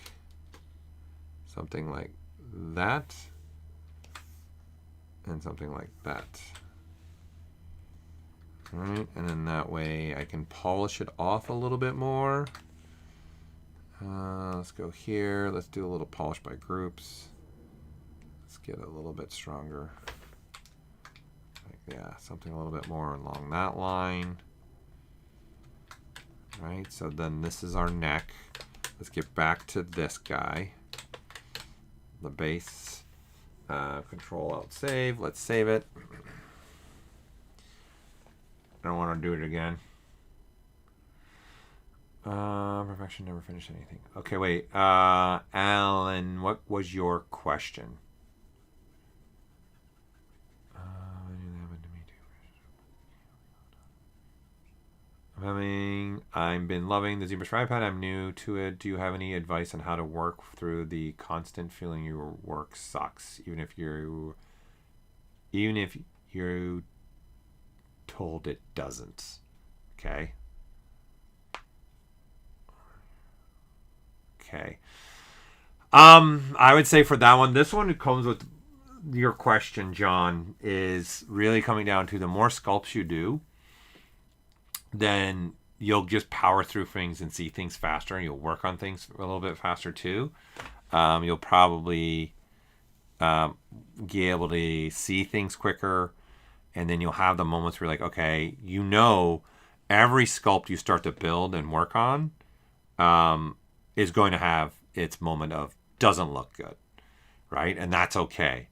something like that and something like that. All right, and then that way I can polish it off a little bit more. Let's go here. Let's do a little polish by groups. Let's get a little bit stronger. Like, yeah, something a little bit more along that line. All right, so then this is our neck. Let's get back to this guy. The base. Control Alt save. Let's save it. I don't want to do it again. Perfection, never finish anything. Okay, wait. Alan, what was your question? I've been loving the ZBrush for iPad. I'm new to it. Do you have any advice on how to work through the constant feeling your work sucks, even if you're told it doesn't? Okay. I would say for that one, this one comes with your question, John, is really coming down to the more sculpts you do, then you'll just power through things and see things faster, and you'll work on things a little bit faster too. You'll probably be able to see things quicker, and then you'll have the moments where you're like, okay, you know, every sculpt you start to build and work on is going to have its moment of doesn't look good, right? And that's okay.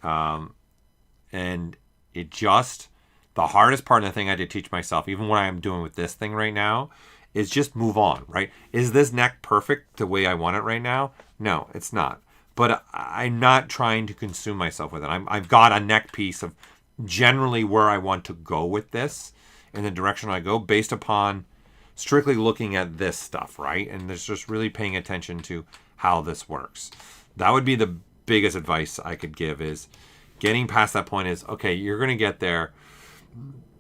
And it just, The hardest part, and the thing I did teach myself, even what I'm doing with this thing right now, is just move on, right? Is this neck perfect the way I want it right now? No, it's not. But I'm not trying to consume myself with it. I've got a neck piece of generally where I want to go with this and the direction I go based upon strictly looking at this stuff, right? And there's just really paying attention to how this works. That would be the biggest advice I could give, is getting past that point is, okay, you're going to get there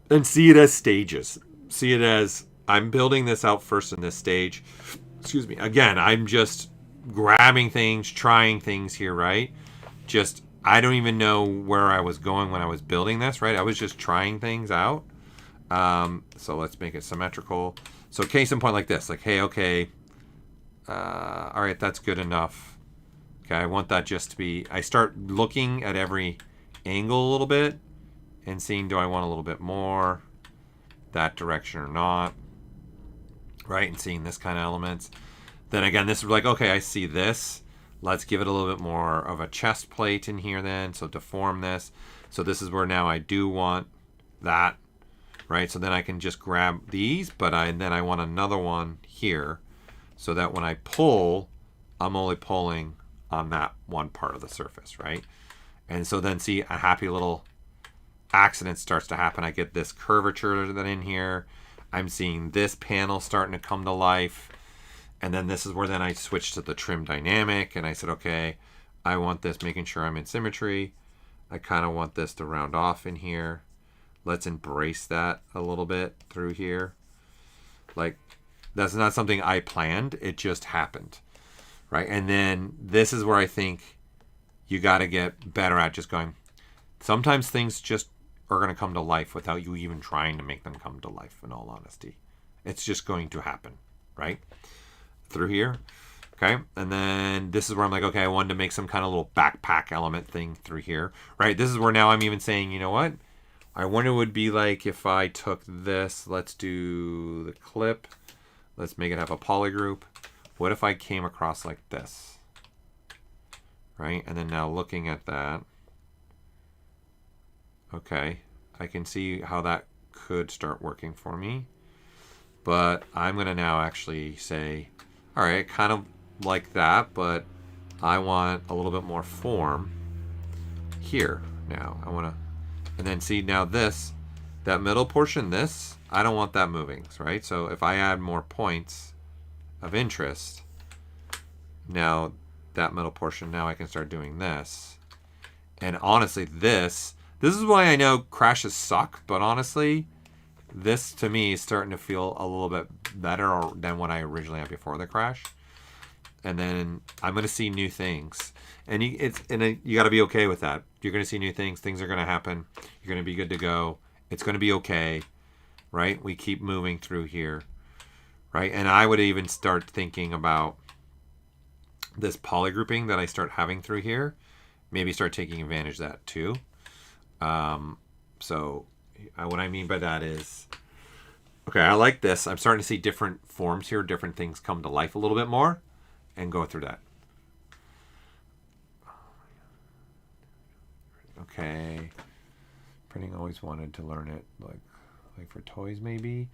and see it as stages. See it as, I'm building this out first in this stage. Excuse me. Again, I'm just grabbing things, trying things here, right? Just, I don't even know where I was going when I was building this, right? I was just trying things out. So let's make it symmetrical. So case in point like this, like, hey, okay, all right, that's good enough. Okay, I want that just to be, I start looking at every angle a little bit and seeing, do I want a little bit more that direction or not, right? And seeing this kind of elements. Then again, this is like, okay, I see this. Let's give it a little bit more of a chest plate in here then. So deform this. So this is where now I do want that, right? So then I can just grab these, but then I want another one here so that when I pull, I'm only pulling on that one part of the surface, right? And so then see, a happy little accident starts to happen. I get this curvature then in here. I'm seeing this panel starting to come to life. And then this is where then I switched to the trim dynamic, and I said, okay, I want this, making sure I'm in symmetry. I kind of want this to round off in here. Let's embrace that a little bit through here. Like, that's not something I planned. It just happened, right? And then this is where I think you got to get better at just going, sometimes things just are going to come to life without you even trying to make them come to life, in all honesty. It's just going to happen, right? Through here. Okay. And then this is where I'm like, okay, I wanted to make some kind of little backpack element thing through here, right? This is where now I'm even saying, you know what? I wonder what it would be like if I took this, let's do the clip. Let's make it have a polygroup. What if I came across like this, right? And then now looking at that, okay, I can see how that could start working for me. But I'm going to now actually say, all right, kind of like that, but I want a little bit more form here now. I want to, and then see now this, that middle portion, this, I don't want that moving, right? So if I add more points of interest, now that middle portion, now I can start doing this. And honestly, this is why I know crashes suck, but honestly, this to me is starting to feel a little bit better than what I originally had before the crash. And then I'm going to see new things, and you got to be okay with that. You're going to see new things. Things are going to happen. You're going to be good to go. It's going to be okay, right? We keep moving through here, right? And I would even start thinking about this polygrouping that I start having through here. Maybe start taking advantage of that too. So what I mean by that is, okay, I like this. I'm starting to see different forms here, different things come to life a little bit more, and go through that. Okay. Printing, always wanted to learn it, like for toys maybe.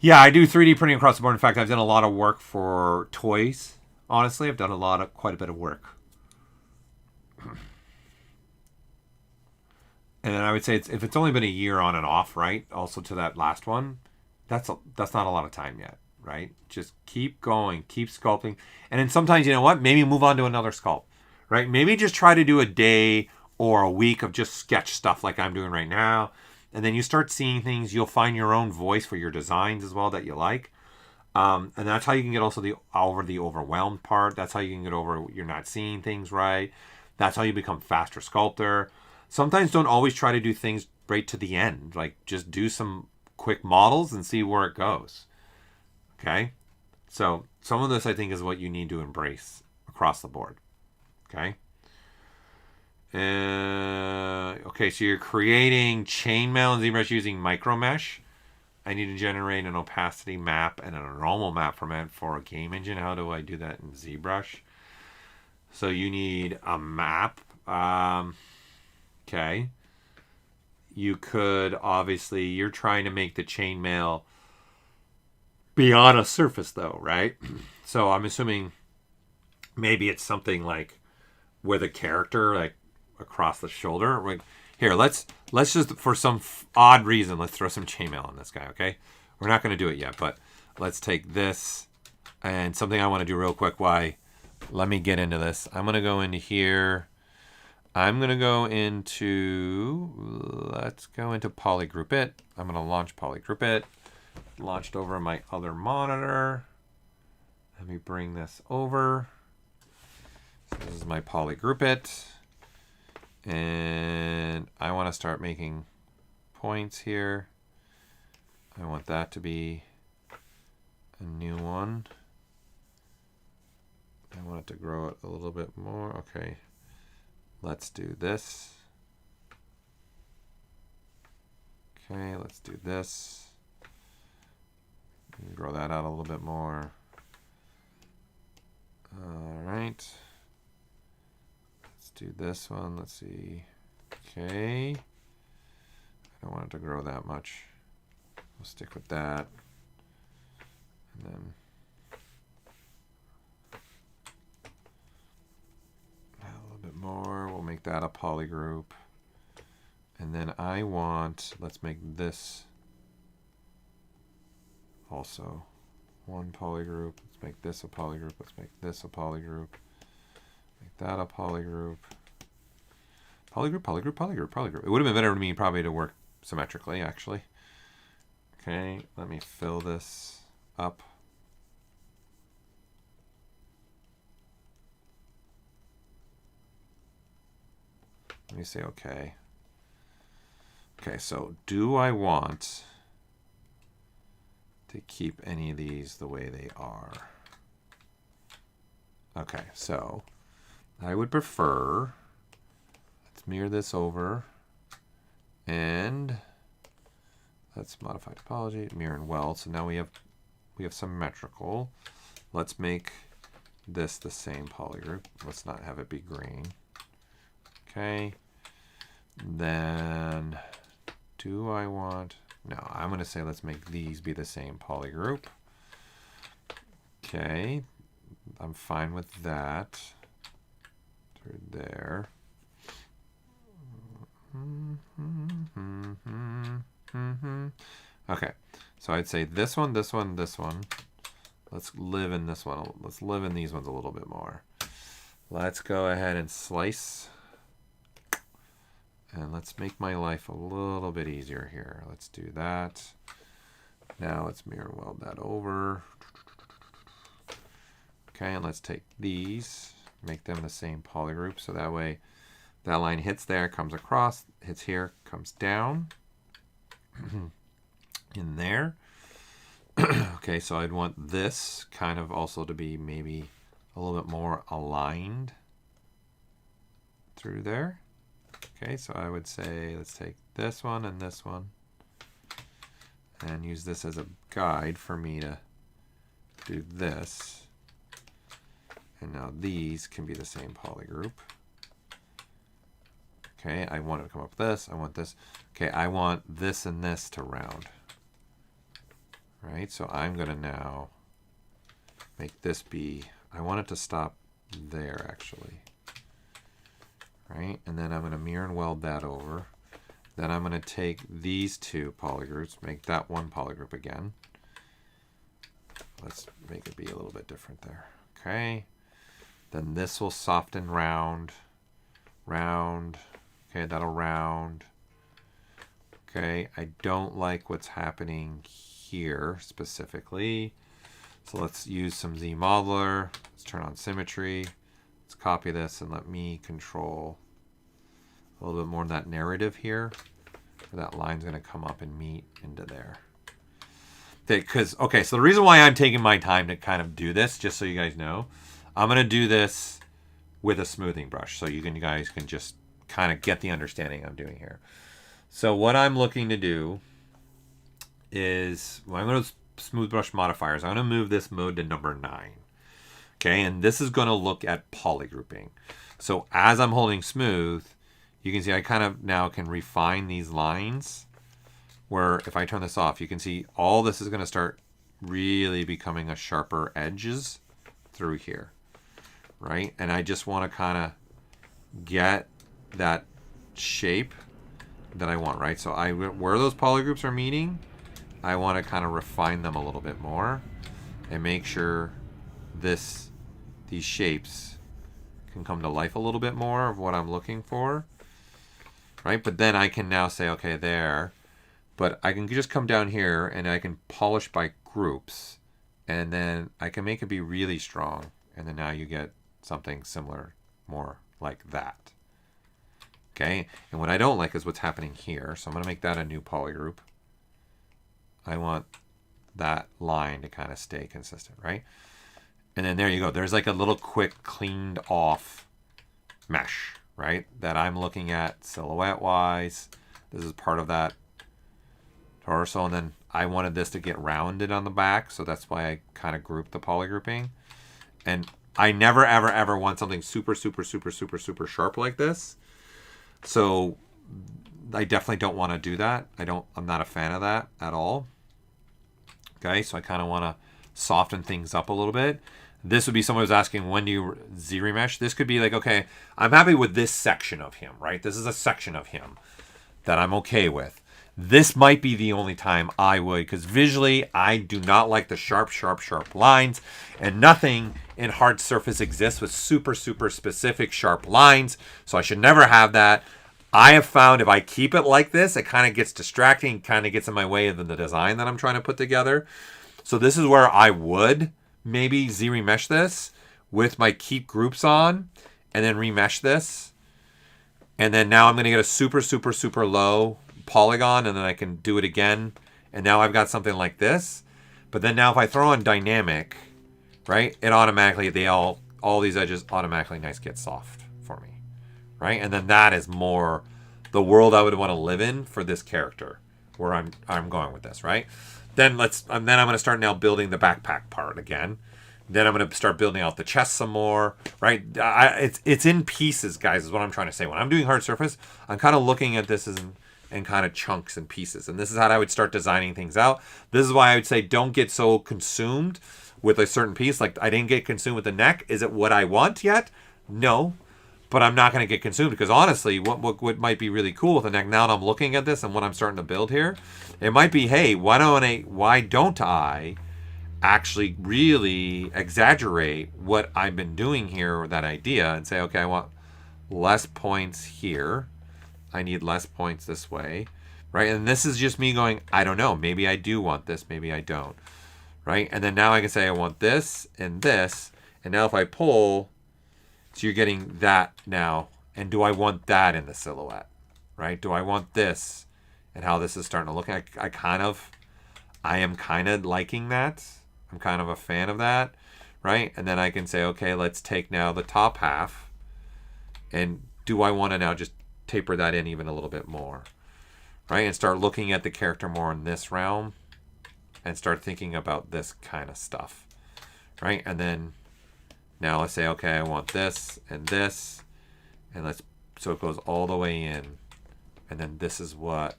Yeah, I do 3D printing across the board. In fact, I've done a lot of work for toys. Honestly, I've done quite a bit of work. And then I would say if it's only been a year on and off, right? Also to that last one, that's not a lot of time yet, right? Just keep going, keep sculpting. And then sometimes, you know what? Maybe move on to another sculpt, right? Maybe just try to do a day or a week of just sketch stuff like I'm doing right now. And then you start seeing things. You'll find your own voice for your designs as well that you like. And that's how you can get also over the overwhelmed part. That's how you can get over you're not seeing things right. That's how you become faster sculptor. Sometimes don't always try to do things right to the end. Like just do some quick models and see where it goes. Okay? So some of this I think is what you need to embrace across the board. Okay? Okay, so you're creating chainmail and ZBrush using micro mesh. I need to generate an opacity map and a normal map for a game engine. How do I do that in ZBrush? So you need a map. Okay. you could obviously, you're trying to make the chainmail be on a surface though, right? So I'm assuming maybe it's something like with a character like across the shoulder. Like, here, let's just, for some odd reason, let's throw some chainmail on this guy, okay? We're not going to do it yet, but let's take this, and something I want to do real quick. Let me get into this. I'm going to go into here. I'm going to go into, let's go into polygroup it. I'm going to launch polygroup it. Launched over my other monitor. Let me bring this over. So this is my polygroup it. And I want to start making points here. I want that to be a new one. I want it to grow it a little bit more. Okay, let's do this. Okay, let's do this. Grow that out a little bit more. All right. Let's do this one. Let's see. Okay. I don't want it to grow that much. We'll stick with that. And then a little bit more. We'll make that a polygroup. And then I want, let's make this also one polygroup. Let's make this a polygroup. Let's make this a polygroup. Make that a polygroup. Polygroup, polygroup, polygroup, polygroup. It would have been better to me probably to work symmetrically, actually. Okay, let me fill this up. Let me say okay. Okay, so do I want to keep any of these the way they are? Okay, so I would prefer, let's mirror this over, and let's modify topology, mirror and weld. So now we have symmetrical. Let's make this the same polygroup. Let's not have it be green. Okay. Then do I want, no, I'm going to say let's make these be the same polygroup. Okay. I'm fine with that. Through there. Okay. So I'd say this one, this one, this one. Let's live in this one. Let's live in these ones a little bit more. Let's go ahead and slice. And let's make my life a little bit easier here. Let's do that. Now let's mirror weld that over. Okay, and let's take these, make them the same polygroup, so that way that line hits there, comes across, hits here, comes down in there. Okay, so I'd want this kind of also to be maybe a little bit more aligned through there. Okay, so I would say let's take this one and this one and use this as a guide for me to do this. And now these can be the same polygroup. Okay, I want to come up with this. I want this. Okay, I want this and this to round. Right, so I'm going to now make this be, I want it to stop there actually. Right, and then I'm going to mirror and weld that over. Then I'm going to take these two polygroups, make that one polygroup again. Let's make it be a little bit different there. Okay. Then this will soften round, round. Okay, that'll round. Okay, I don't like what's happening here specifically. So let's use some Z modeler. Let's turn on symmetry. Let's copy this and let me control a little bit more of that narrative here. That line's going to come up and meet into there. Okay, so the reason why I'm taking my time to kind of do this, just so you guys know, I'm going to do this with a smoothing brush so you guys can just kind of get the understanding I'm doing here. So what I'm looking to do is, when I'm going to smooth brush modifiers, I'm going to move this mode to number 9. Okay, and this is going to look at polygrouping. So as I'm holding smooth, you can see I kind of now can refine these lines where if I turn this off, you can see all this is going to start really becoming a sharper edges through here, right? And I just want to kind of get that shape that I want, right? So where those polygroups are meeting, I want to kind of refine them a little bit more and make sure these shapes can come to life a little bit more of what I'm looking for, right? But then I can now say, okay, there, but I can just come down here and I can polish by groups, and then I can make it be really strong, and then now you get something similar, more like that. Okay, and what I don't like is what's happening here, so I'm going to make that a new polygroup. I want that line to kind of stay consistent, right? And then there you go. There's like a little quick cleaned off mesh, right? That I'm looking at silhouette wise. This is part of that torso, and then I wanted this to get rounded on the back, so that's why I kind of grouped the polygrouping. And I never ever ever want something super sharp like this. So I definitely don't want to do that. I'm not a fan of that at all. Okay, so I kind of want to soften things up a little bit. This would be someone who's asking, when do you Z-remesh? This could be like, okay, I'm happy with this section of him, right? This is a section of him that I'm okay with. This might be the only time I would, because visually I do not like the sharp lines, and nothing in hard surface exists with super specific sharp lines, so I should never have that. I have found if I keep it like this, it kind of gets distracting, kind of gets in my way of the design that I'm trying to put together. So this is where I would maybe Z-remesh this with my keep groups on, and then remesh this. And then now I'm going to get a super low polygon, and then I can do it again. And now I've got something like this. But then now if I throw on dynamic, right, it automatically, all these edges automatically get soft for me, right? And then that is more the world I would want to live in for this character, where I'm going with this, right? Then I'm going to start now building the backpack part again. Then I'm going to start building out the chest some more, right? It's in pieces, guys, is what I'm trying to say. When I'm doing hard surface, I'm kind of looking at this as in kind of chunks and pieces. And this is how I would start designing things out. This is why I would say don't get so consumed with a certain piece. Like, I didn't get consumed with the neck. Is it what I want yet? No. But I'm not going to get consumed, because honestly, what might be really cool with the neck, now that I'm looking at this and what I'm starting to build here, it might be, hey, why don't I actually really exaggerate what I've been doing here with that idea and say, okay, I want less points here. I need less points this way, right? And this is just me going, I don't know. Maybe I do want this. Maybe I don't, right? And then now I can say I want this and this. And now if I pull, so you're getting that now. And do I want that in the silhouette, right? Do I want this and how this is starting to look? I am kind of liking that. I'm kind of a fan of that, right? And then I can say, okay, let's take now the top half, and do I want to now just taper that in even a little bit more, right? And start looking at the character more in this realm and start thinking about this kind of stuff, right? And then now let's say, okay, I want this, and so it goes all the way in, and then this is what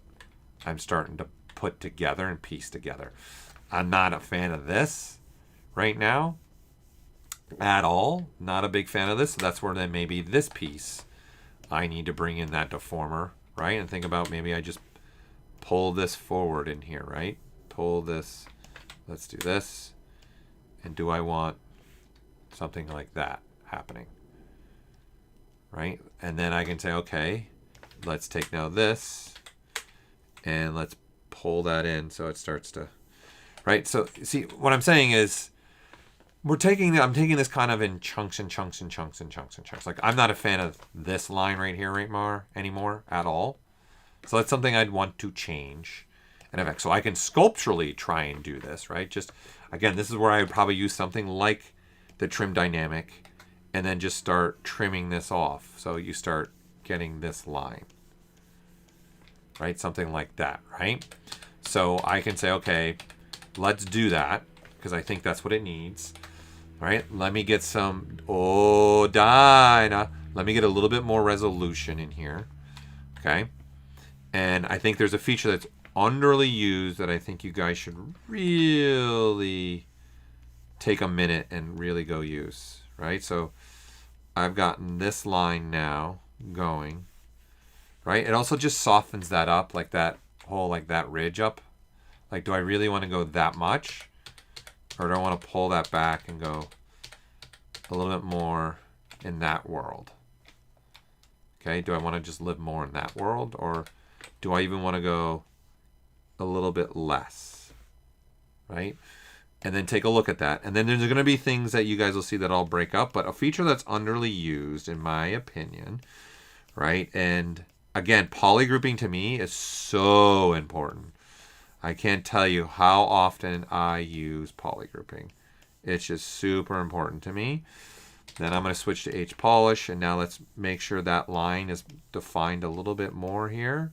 I'm starting to put together and piece together. I'm not a fan of this right now at all. Not a big fan of this. So that's where then maybe this piece, I need to bring in that deformer, right? And think about maybe I just pull this forward in here, right? Pull this. Let's do this. And do I want something like that happening, right? And then I can say, okay, let's take now this and let's pull that in so it starts to, right? So see, what I'm saying is I'm taking this kind of in chunks and chunks and chunks and chunks and chunks. Like, I'm not a fan of this line right here anymore at all. So that's something I'd want to change. And so I can sculpturally try and do this, right? Just, again, this is where I would probably use something like the trim dynamic and then just start trimming this off. So you start getting this line, right? Something like that, right? So I can say, okay, let's do that, because I think that's what it needs, right? Let me get some, let me get a little bit more resolution in here. Okay. And I think there's a feature that's underly used that I think you guys should really take a minute and really go use, right? So I've gotten this line now going, right? It also just softens that up, like that whole, like that ridge up. Like, do I really want to go that much? Or do I want to pull that back and go a little bit more in that world? Okay, do I want to just live more in that world? Or do I even want to go a little bit less? Right? And then take a look at that. And then there's going to be things that you guys will see that I'll break up. But a feature that's underly used, in my opinion, right? And again, polygrouping to me is so important. I can't tell you how often I use polygrouping. It's just super important to me. Then I'm going to switch to H polish, and now let's make sure that line is defined a little bit more here,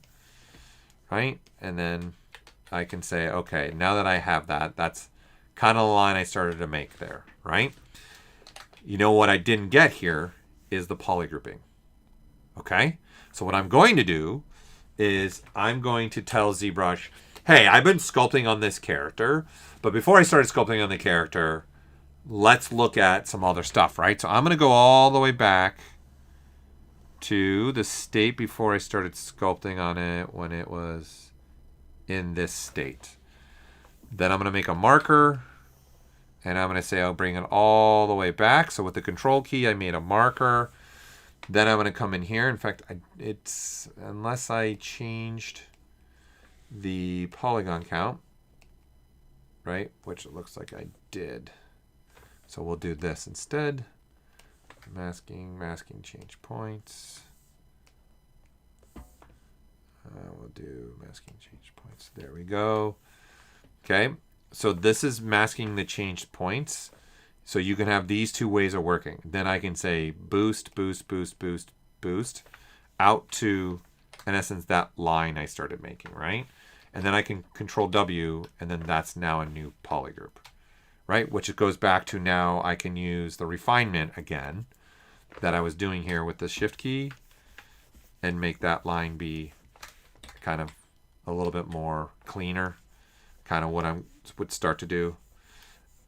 right? And then I can say, okay, now that I have that, that's kind of the line I started to make there, right? You know what I didn't get here is the polygrouping, okay? So what I'm going to do is I'm going to tell ZBrush, hey, I've been sculpting on this character, but before I started sculpting on the character, let's look at some other stuff, right? So I'm going to go all the way back to the state before I started sculpting on it when it was in this state. Then I'm going to make a marker, and I'm going to say I'll bring it all the way back. So with the control key, I made a marker. Then I'm going to come in here. In fact, it's unless I changed the polygon count, right? Which it looks like I did. So we'll do this instead. Masking, change points. We'll do masking, change points. There we go. Okay, so this is masking the changed points. So you can have these two ways of working. Then I can say boost, boost, boost, boost, boost, out to, in essence, that line I started making, right? And then I can control W, and then that's now a new polygroup, right? Which it goes back to now I can use the refinement again that I was doing here with the shift key and make that line be kind of a little bit more cleaner, kind of what I would start to do.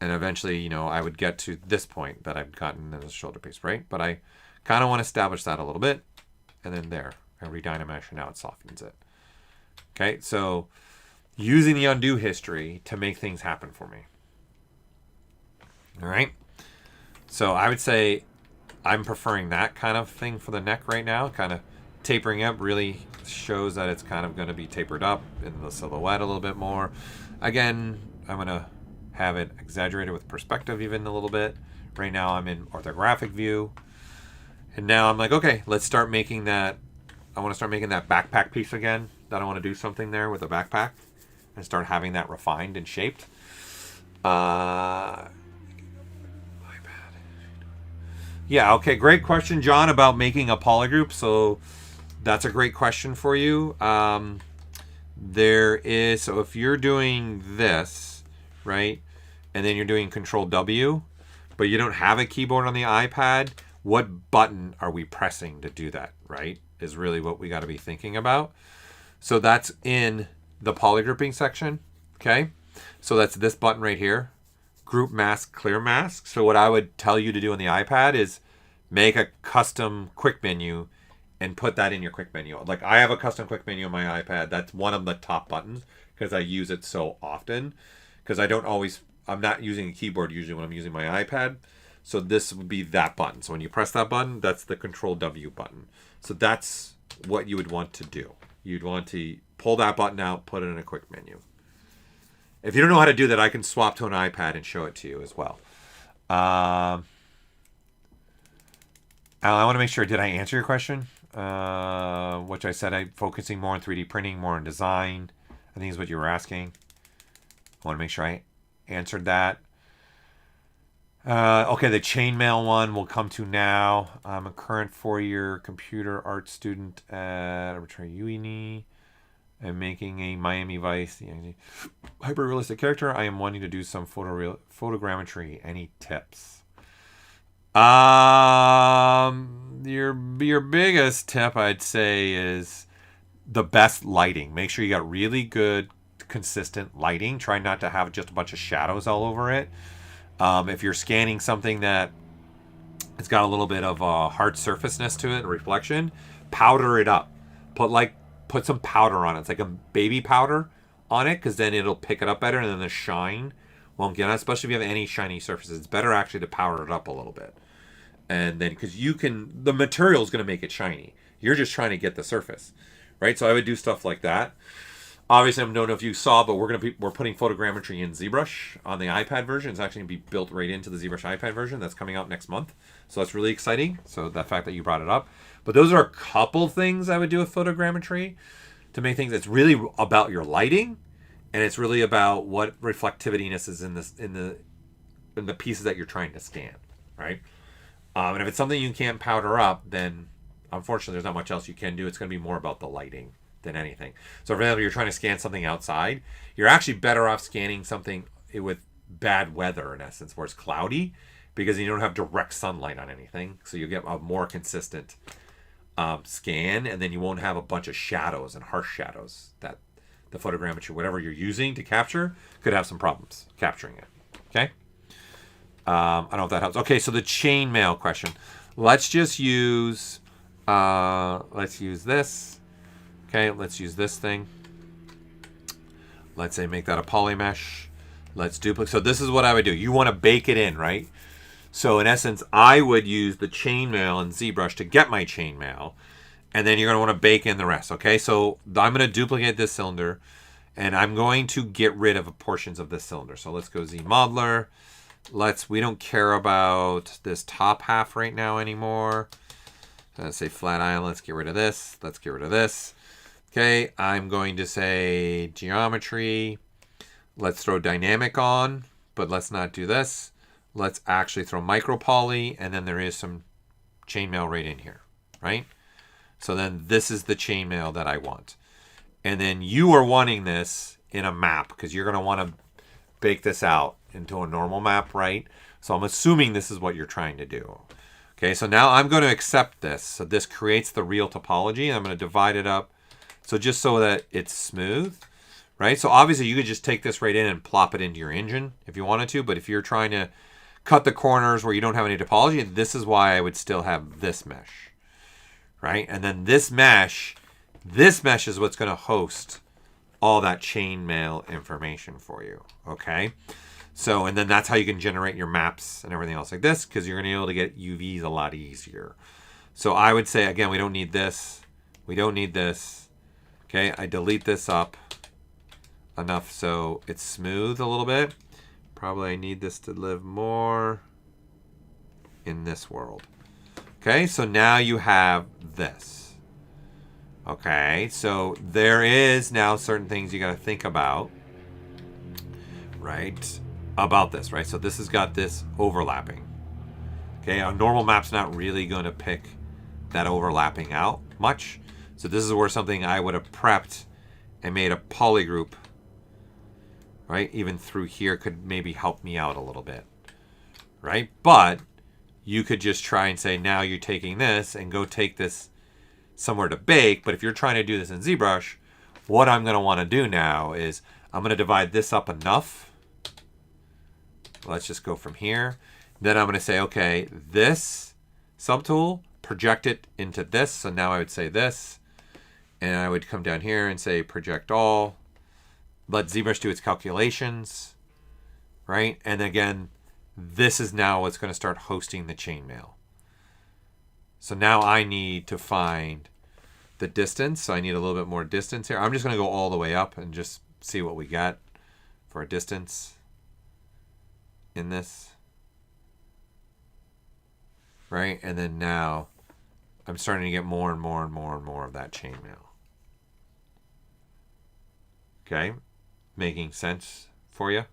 And eventually, you know, I would get to this point that I've gotten in the shoulder piece, right? But I kind of want to establish that a little bit. And then there, I redynamesh, and now it softens it. Okay, so using the undo history to make things happen for me. All right. So I would say I'm preferring that kind of thing for the neck right now. Kind of tapering up really shows that it's kind of going to be tapered up in the silhouette a little bit more. Again, I'm going to have it exaggerated with perspective even a little bit. Right now I'm in orthographic view. And now I'm like, okay, let's start making that. I want to start making that backpack piece again. That I want to do something there with the backpack and start having that refined and shaped. Yeah, okay, great question, John, about making a polygroup. So that's a great question for you. So if you're doing this, right, and then you're doing Control W, but you don't have a keyboard on the iPad, what button are we pressing to do that, right, is really what we got to be thinking about. So that's in the polygrouping section, okay? So that's this button right here. Group mask, clear mask. So what I would tell you to do on the iPad is make a custom quick menu and put that in your quick menu. Like I have a custom quick menu on my iPad. That's one of the top buttons because I use it so often. Because I'm not using a keyboard usually when I'm using my iPad. So this would be that button. So when you press that button, that's the Control W button. So that's what you would want to do. You'd want to pull that button out, put it in a quick menu. If you don't know how to do that, I can swap to an iPad and show it to you as well. I want to make sure, did I answer your question? Which I said I'm focusing more on 3D printing, more on design. I think is what you were asking. I want to make sure I answered that. Okay, the chainmail one we'll come to now. I'm a current 4-year computer art student at Arbitrary Uni. I'm making a Miami Vice hyper-realistic character. I am wanting to do some photogrammetry. Any tips? Your biggest tip, I'd say, is the best lighting. Make sure you got really good, consistent lighting. Try not to have just a bunch of shadows all over it. If you're scanning something that it's got a little bit of a hard surfaceness to it, reflection, powder it up. Put some powder on it. It's like a baby powder on it, because then it'll pick it up better, and then the shine won't get on, especially if you have any shiny surfaces. It's better actually to powder it up a little bit. And then, because the material is going to make it shiny. You're just trying to get the surface, right? So I would do stuff like that. Obviously, I don't know if you saw, but we're putting photogrammetry in ZBrush on the iPad version. It's actually going to be built right into the ZBrush iPad version that's coming out next month. So that's really exciting. So the fact that you brought it up. But those are a couple things I would do with photogrammetry to make things. It's really about your lighting, and it's really about what reflectivityness is in the pieces that you're trying to scan, right? And if it's something you can't powder up, then unfortunately there's not much else you can do. It's going to be more about the lighting than anything. So for example, you're trying to scan something outside, you're actually better off scanning something with bad weather, in essence, where it's cloudy, because you don't have direct sunlight on anything. So you get a more consistent scan, and then you won't have a bunch of shadows and harsh shadows that the photogrammetry, whatever you're using to capture, could have some problems capturing it. Okay. I don't know if that helps. Okay, so the chainmail question. Let's just use this. Okay, let's use this thing. Let's say make that a poly mesh. Let's duplicate. So this is what I would do. You want to bake it in, right? So in essence, I would use the chainmail in ZBrush to get my chainmail, and then you're going to want to bake in the rest. Okay, so I'm going to duplicate this cylinder, and I'm going to get rid of portions of this cylinder. So let's go Z modeler. We don't care about this top half right now anymore. So let's say flat island. Let's get rid of this. Let's get rid of this. Okay, I'm going to say geometry. Let's throw dynamic on, but let's not do this. Let's actually throw micro poly, and then there is some chainmail right in here, right? So then this is the chainmail that I want. And then you are wanting this in a map, because you're going to want to bake this out into a normal map, right? So I'm assuming this is what you're trying to do. Okay, so now I'm going to accept this. So this creates the real topology, and I'm going to divide it up. So just so that it's smooth, right? So obviously you could just take this right in and plop it into your engine if you wanted to, but if you're trying to cut the corners where you don't have any topology, this is why I would still have this mesh, right? And then this mesh is what's going to host all that chainmail information for you, okay? So, and then that's how you can generate your maps and everything else like this, because you're going to be able to get UVs a lot easier. So I would say, again, we don't need this. We don't need this. Okay, I delete this up enough so it's smooth a little bit. Probably I need this to live more in this world. Okay, so now you have this. Okay, so there is now certain things you got to think about, right? About this, right? So this has got this overlapping. Okay, a normal map's not really going to pick that overlapping out much. So this is where something I would have prepped and made a poly group, right? Even through here could maybe help me out a little bit, right? But you could just try and say, now you're taking this and go take this somewhere to bake. But if you're trying to do this in ZBrush, what I'm going to want to do now is I'm going to divide this up enough. Let's just go from here. Then I'm going to say, okay, this subtool, project it into this. So now I would say this. And I would come down here and say project all. Let ZBrush do its calculations, right? And again, this is now what's going to start hosting the chainmail. So now I need to find the distance. So I need a little bit more distance here. I'm just going to go all the way up and just see what we got for a distance in this, right? And then now I'm starting to get more and more and more and more of that chainmail. Okay, making sense for you?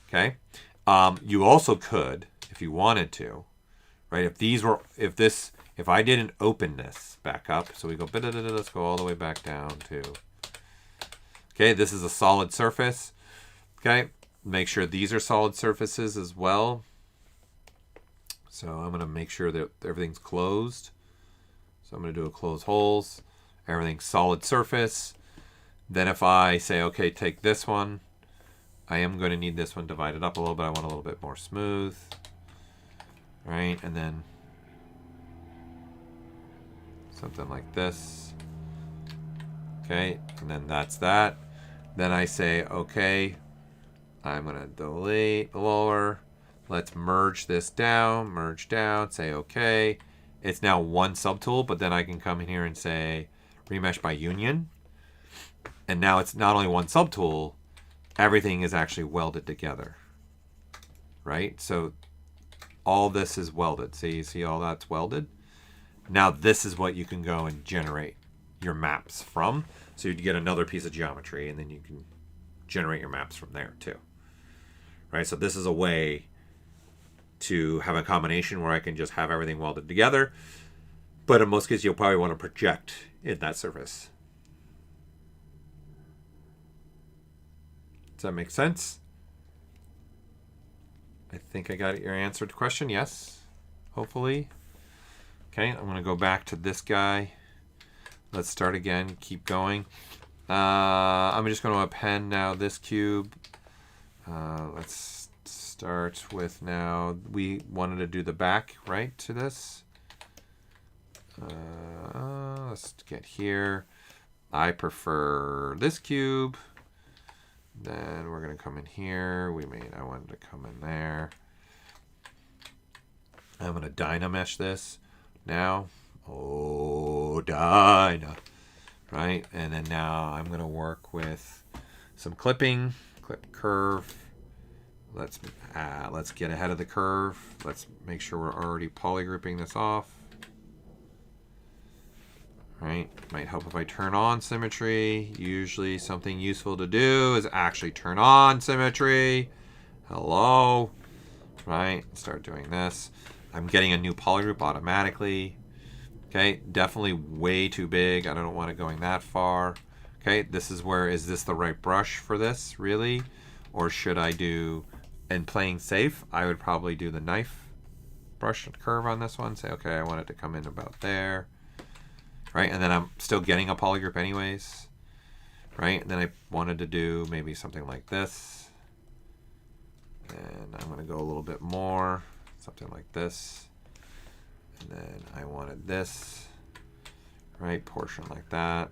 Okay, you also could, if you wanted to, right? If I didn't open this back up, so we go, let's go all the way back down to, okay, this is a solid surface. Okay, make sure these are solid surfaces as well. So I'm going to make sure that everything's closed. So I'm going to do a close holes. Everything's solid surface. Then if I say, okay, take this one, I am going to need this one divided up a little bit. I want a little bit more smooth. Right, and then something like this. Okay, and then that's that. Then I say, okay, I'm going to delete the lower. Let's merge this down, merge down, say okay. It's now one subtool, but then I can come in here and say remesh by union. And now it's not only one subtool, everything is actually welded together, right? So all this is welded. See all that's welded? Now this is what you can go and generate your maps from. So you get another piece of geometry, and then you can generate your maps from there too. Right? So this is a way to have a combination where I can just have everything welded together. But in most cases, you'll probably want to project in that surface. Does that make sense? I think I got your answered question. Yes, hopefully. Okay, I'm going to go back to this guy. Let's start again. Keep going. I'm just going to append now this cube. Let's start with now. We wanted to do the back, right, to this. Let's get here. I prefer this cube. Then we're going to come in here. I wanted to come in there. I'm going to Dynamesh this now. Oh, Dyna. Right? And then now I'm going to work with some clipping. Clip curve. Let's get ahead of the curve. Let's make sure we're already polygrouping this off. Right? Might help if I turn on symmetry. Usually something useful to do is actually turn on symmetry. Hello. Right? Start doing this. I'm getting a new polygroup automatically. Okay, definitely way too big. I don't want it going that far. Okay, this is where, is this the right brush for this, really? Or should I do, and playing safe, I would probably do the knife brush and curve on this one. Say, okay, I want it to come in about there. Right, and then I'm still getting a polygroup anyways. Right, and then I wanted to do maybe something like this. And I'm going to go a little bit more, something like this. And then I wanted this, right, portion like that.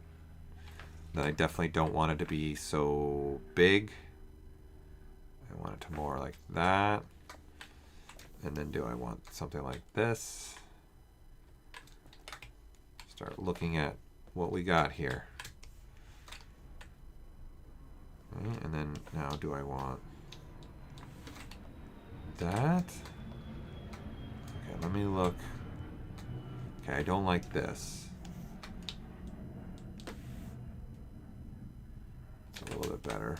Then I definitely don't want it to be so big. I want it to more like that. And then do I want something like this? Start looking at what we got here. Okay, and then now do I want that? Okay, let me look. Okay, I don't like this. It's a little bit better.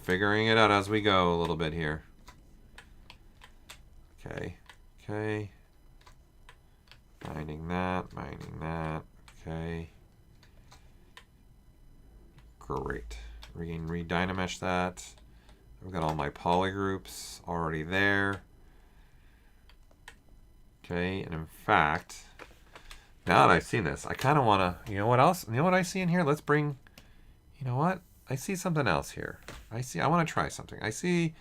Figuring it out as we go a little bit here. Okay, okay. Binding that, okay. Great. We can re-Dynamesh that. I've got all my polygroups already there. Okay, and in fact, now that I've seen this, I kind of want to, you know what else? You know what I see in here? Let's bring, you know what? I see something else here. I want to try something. I see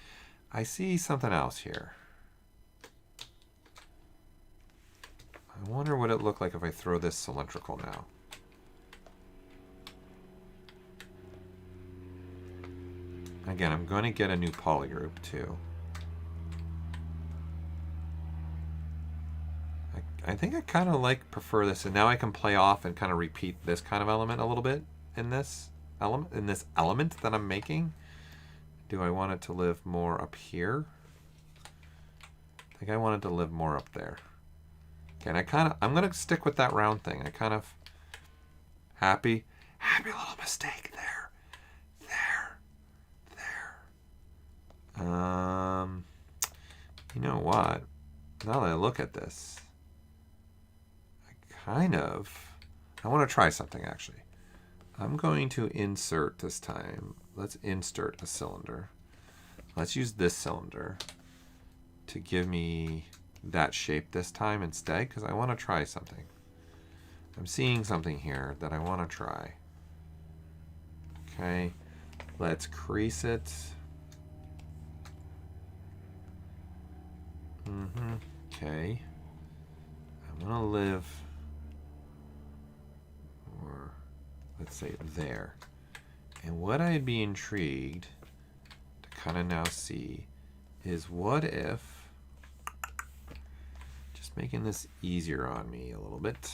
something else here. I wonder what it looked like if I throw this cylindrical now. Again, I'm going to get a new polygroup too. I think I kind of prefer this, and now I can play off and kind of repeat this kind of element a little bit in this element that I'm making. Do I want it to live more up here? I think I want it to live more up there. Okay, and I'm gonna stick with that round thing. I kind of happy little mistake there. You know what? Now that I look at this, I want to try something actually. I'm going to insert this time. Let's insert a cylinder. Let's use this cylinder to give me that shape this time instead, because I want to try something. I'm seeing something here that I want to try. Okay, let's crease it. Okay, I'm gonna live, or let's say there. And what I'd be intrigued to kind of now see is, what if, just making this easier on me a little bit,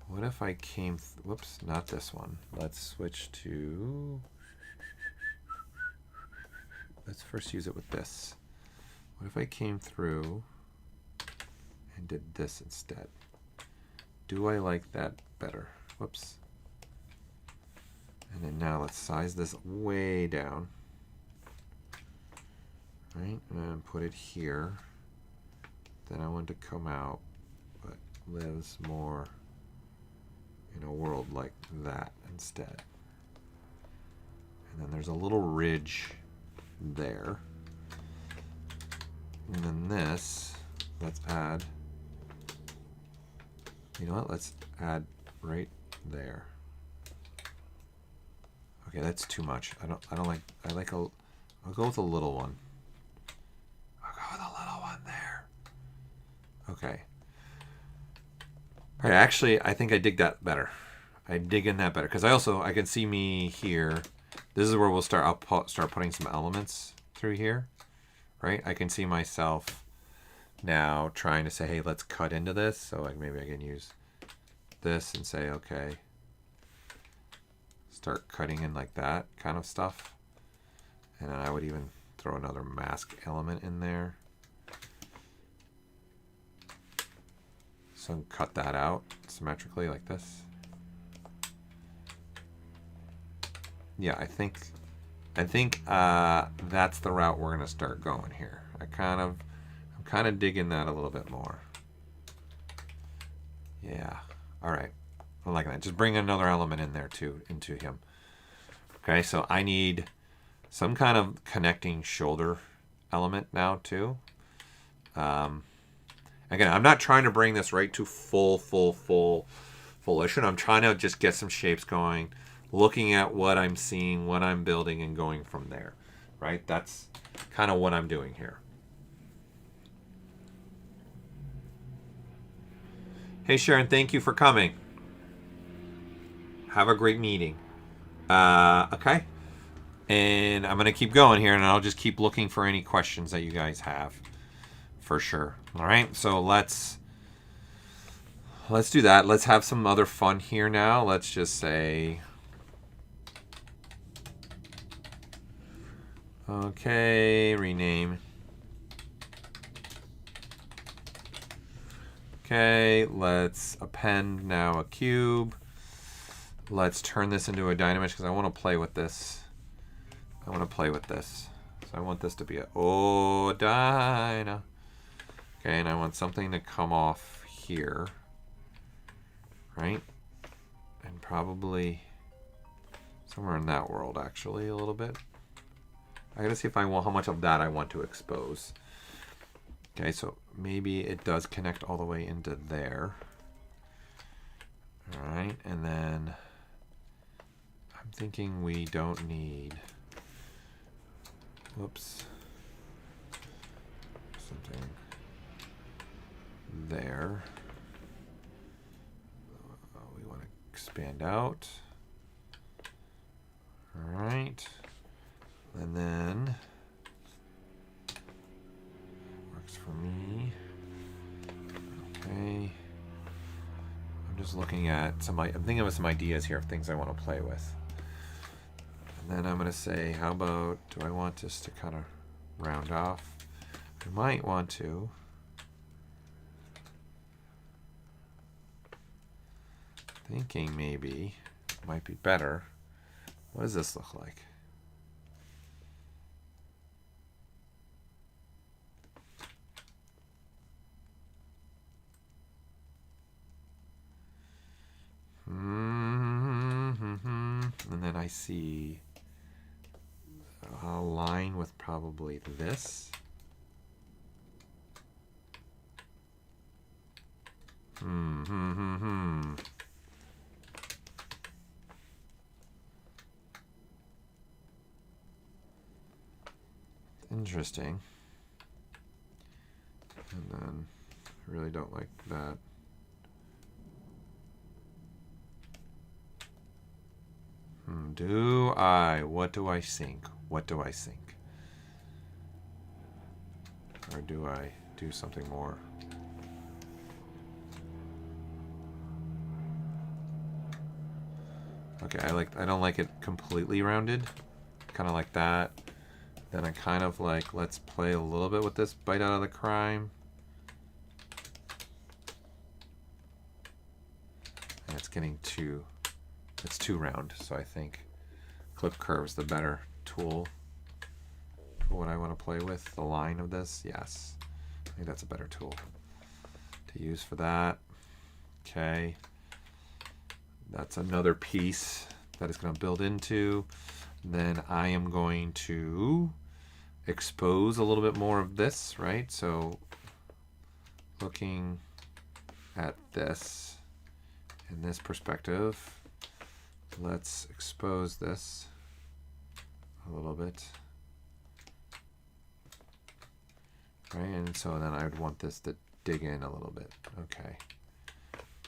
what if I came, whoops, not this one. Let's switch to, let's first use it with this. What if I came through and did this instead? Do I like that better? Whoops. And then now let's size this way down. Right, and put it here. Then I want to come out, but lives more in a world like that instead. And then there's a little ridge there. And then this, let's add, you know what, let's add right there. Okay, that's too much. I don't like, I'll go with a little one. I'll go with a little one there. Okay. All right, actually, I think I dig that better. I dig in that better, because I can see me here. This is where we'll start putting some elements through here, right? I can see myself now trying to say, hey, let's cut into this. So like maybe I can use this and say, okay, start cutting in like that kind of stuff. And then I would even throw another mask element in there. So cut that out symmetrically like this. Yeah, I think that's the route we're gonna start going here. I'm kind of digging that a little bit more. Yeah. All right. I like that. Just bring another element in there too, into him. Okay, so I need some kind of connecting shoulder element now too. Again, I'm not trying to bring this right to fullish. I'm trying to just get some shapes going, looking at what I'm seeing, what I'm building, and going from there, right? That's kind of what I'm doing here. Hey, Sharon, thank you for coming. Have a great meeting. Okay. And I'm going to keep going here, and I'll just keep looking for any questions that you guys have, for sure. All right, so let's do that. Let's have some other fun here now. Let's just say, okay, rename. Okay, let's append now a cube. Let's turn this into a Dynamesh because I want to play with this. So I want this to be a Dyna. Okay, and I want something to come off here, right? And probably somewhere in that world, actually, a little bit. I gotta see if I want how much of that I want to expose. Okay, so maybe it does connect all the way into there. All right, and then I'm thinking we don't need, whoops, something there. We want to expand out. All right, and then works for me. Okay, I'm just looking at I'm thinking of some ideas here of things I want to play with. And then I'm going to say, how about, do I want this to kind of round off? I might want to. Thinking maybe it might be better. What does this look like? And then I see, line with probably this. Interesting. And then I really don't like that. What do I think? What do I think? Or do I do something more? Okay, I don't like it completely rounded. Kind of like that. Then I kind of like, let's play a little bit with this bite out of the crime. And it's getting it's too round, so I think clip curve's the better tool for what I want to play with. The line of this, yes. I think that's a better tool to use for that. Okay. That's another piece that is going to build into. Then I am going to expose a little bit more of this, right? So looking at this in this perspective, let's expose this a little bit. Right, and so then I would want this to dig in a little bit. Okay.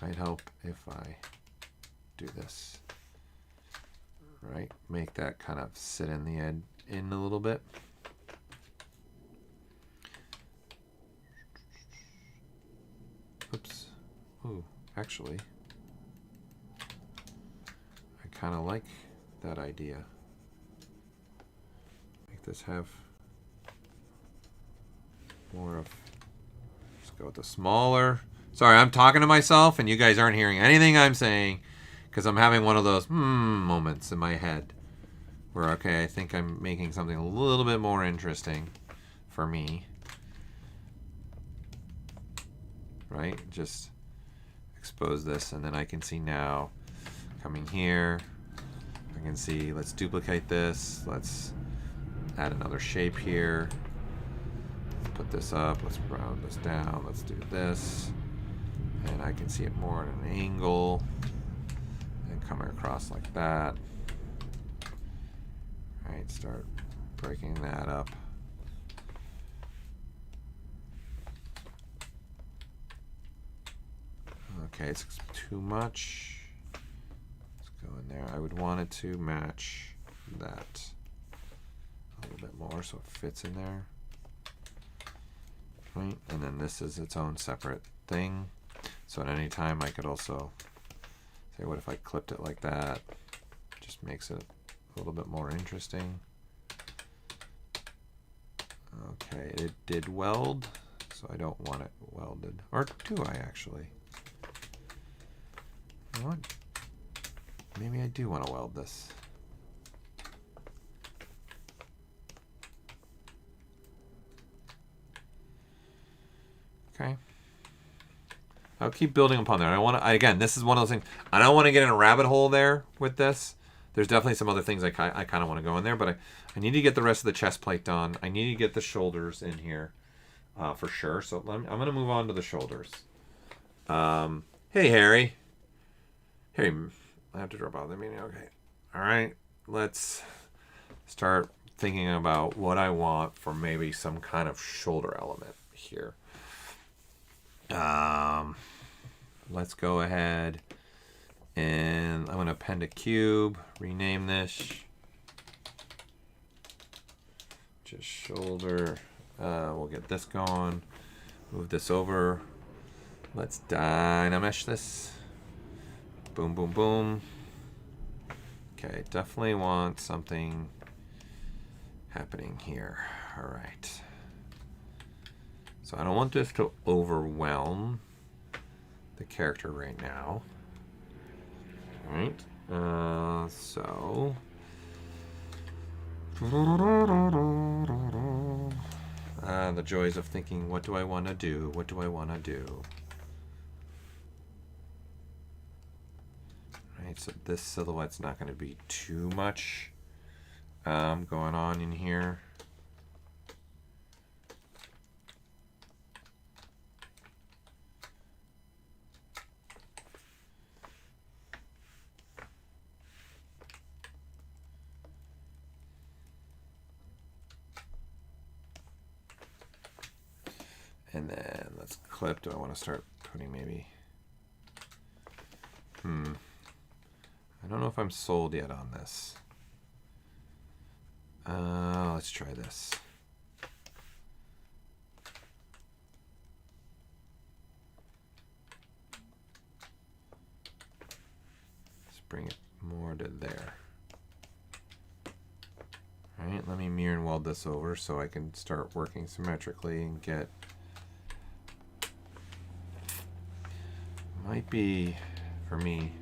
Might help if I do this. Right, make that kind of sit in the end in a little bit. Oops. Ooh, actually, I kind of like that idea. Make this have more of, let's go with the smaller. Sorry, I'm talking to myself and you guys aren't hearing anything I'm saying because I'm having one of those moments in my head where, okay, I think I'm making something a little bit more interesting for me. Right? Just expose this and then I can see now coming here. I can see, let's duplicate this. Let's add another shape here. Let's put this up. Let's round this down. Let's do this. And I can see it more at an angle. And coming across like that. Right, start breaking that up. Okay, it's too much. Let's go in there. I would want it to match that a little bit more so it fits in there. Right, and then this is its own separate thing. So at any time I could also say, what if I clipped it like that? Just makes it a little bit more interesting. Okay, it did weld, so I don't want it welded. Or do I actually? You know what? Maybe I do want to weld this. Okay. I'll keep building upon that. I want to, again, this is one of those things. I don't want to get in a rabbit hole there with this. There's definitely some other things I kind of want to go in there, but I need to get the rest of the chest plate done. I need to get the shoulders in here for sure. So I'm going to move on to the shoulders. Hey, Harry. Harry, I have to drop out of the meeting. Okay. All right. Let's start thinking about what I want for maybe some kind of shoulder element here. Let's go ahead and I'm going to append a cube, rename this just shoulder. We'll get this going, move this over. Let's dynamesh this. Boom, boom, boom. Okay, definitely want something happening here. All right. So I don't want this to overwhelm the character right now. All right. So. The joys of thinking, what do I want to do? What do I want to do? Right, so this silhouette's not going to be too much going on in here. And then let's clip. Do I want to start putting maybe... I don't know if I'm sold yet on this. Let's try this. Let's bring it more to there. All right, let me mirror and weld this over so I can start working symmetrically and get... Might be, for me,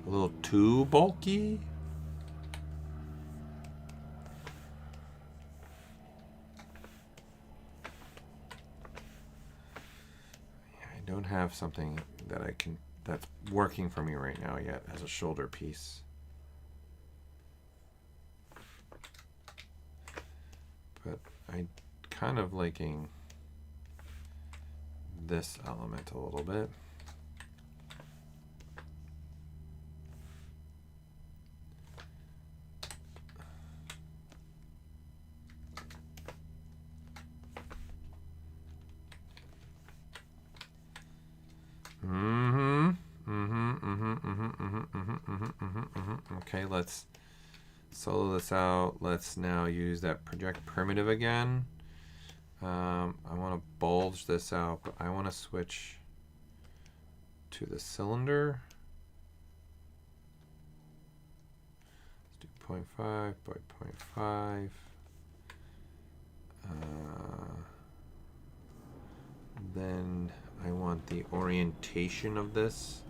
a little too bulky. I don't have something that I can, that's working for me right now yet as a shoulder piece. But I kind of liking this element a little bit. Okay, let's solo this out. Let's now use that project primitive again. I want to bulge this out, but I want to switch to the cylinder. Let's do 0.5 by 0.5. Then I want the orientation of this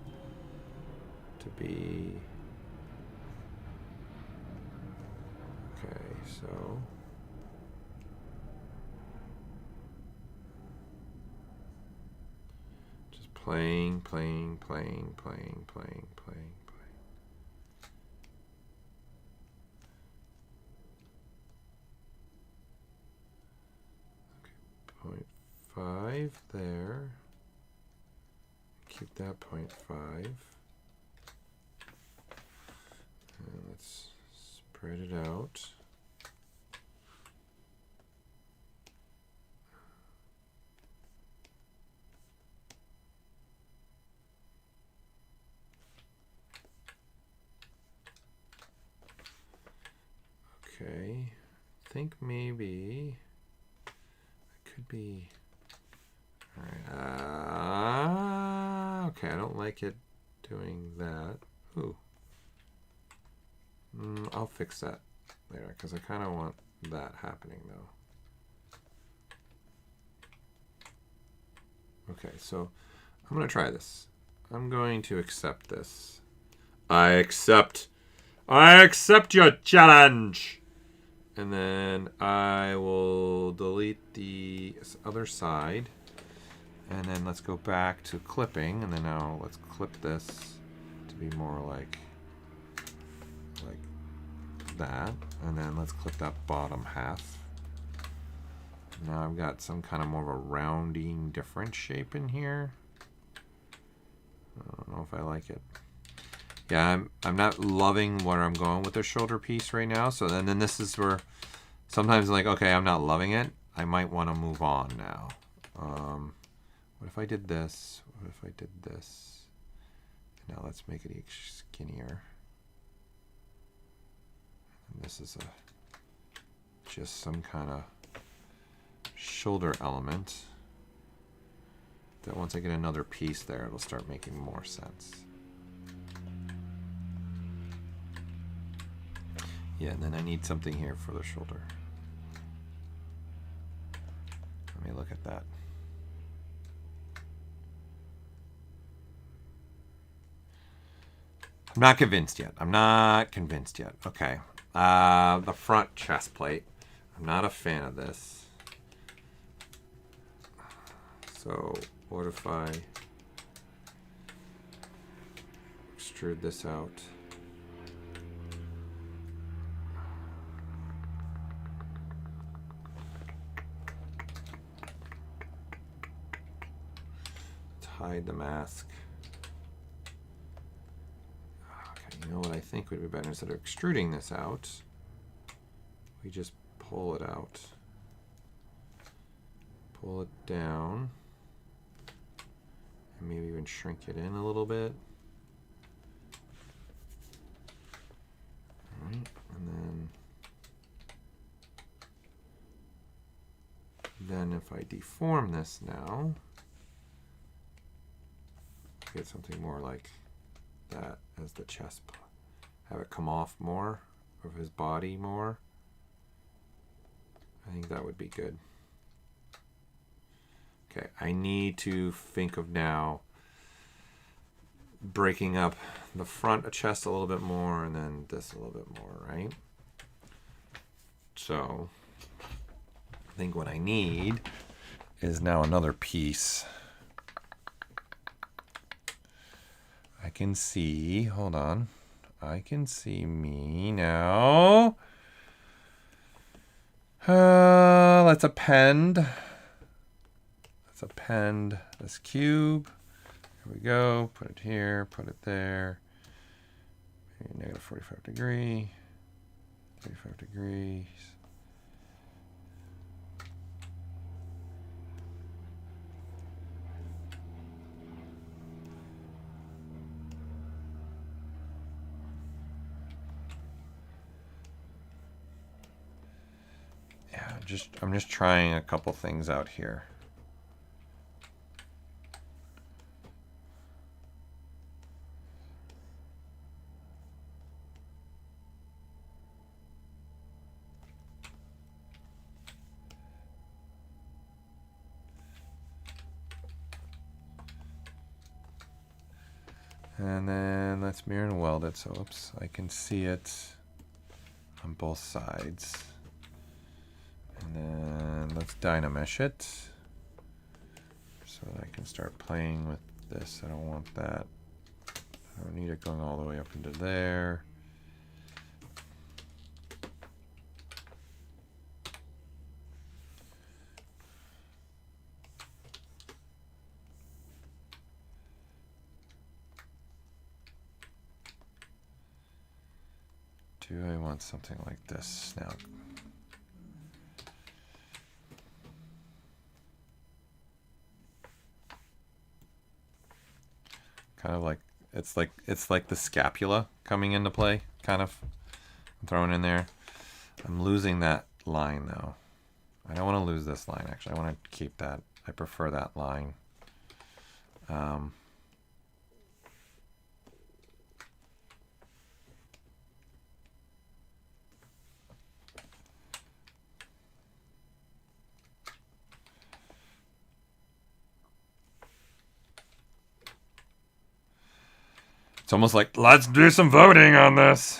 to be, okay, so just playing. Okay, 0.5 there. Keep that 0.5. And let's spread it out. Okay, I think maybe it could be. All right. Okay, I don't like it doing that. Ooh. I'll fix that later because I kind of want that happening though. Okay, so I'm going to try this. I'm going to accept this. I accept your challenge. And then I will delete the other side. And then let's go back to clipping. And then now let's clip this to be more like that. And then let's clip that bottom half. Now I've got some kind of more of a rounding different shape in here. I don't know if I like it. Yeah, I'm not loving where I'm going with the shoulder piece right now. So then this is where sometimes like, okay, I'm not loving it. I might want to move on now. What if I did this? What if I did this? Now let's make it skinnier. And this is just some kind of shoulder element that once I get another piece there, it'll start making more sense. Yeah, and then I need something here for the shoulder. Let me look at that. I'm not convinced yet. Okay. The front chest plate. I'm not a fan of this. So what if I extrude this out? Let's hide the mask. You know what I think would be better, instead of extruding this out, we just pull it out. pull it down, and maybe even shrink it in a little bit. All right, and then if I deform this now, get something more like that as the chest, have it come off more of his body more. I think that would be good. Okay, I need to think of now breaking up the front chest a little bit more and then this a little bit more, right? So I think what I need is now another piece. I can see, hold on, I can see me now. Let's append. Let's append this cube. Here we go. Put it here. Put it there. Maybe negative 45 degree. 35 degrees. I'm just trying a couple things out here. And then let's mirror and weld it so oops, I can see it on both sides. And then let's dynamesh it so that I can start playing with this. I don't want that. I don't need it going all the way up into there. Do I want something like this now? Kind of like it's like the scapula coming into play, kind of. I'm throwing in there. I'm losing that line though. I don't want to lose this line actually. I want to keep that. I prefer that line. It's almost like, let's do some voting on this.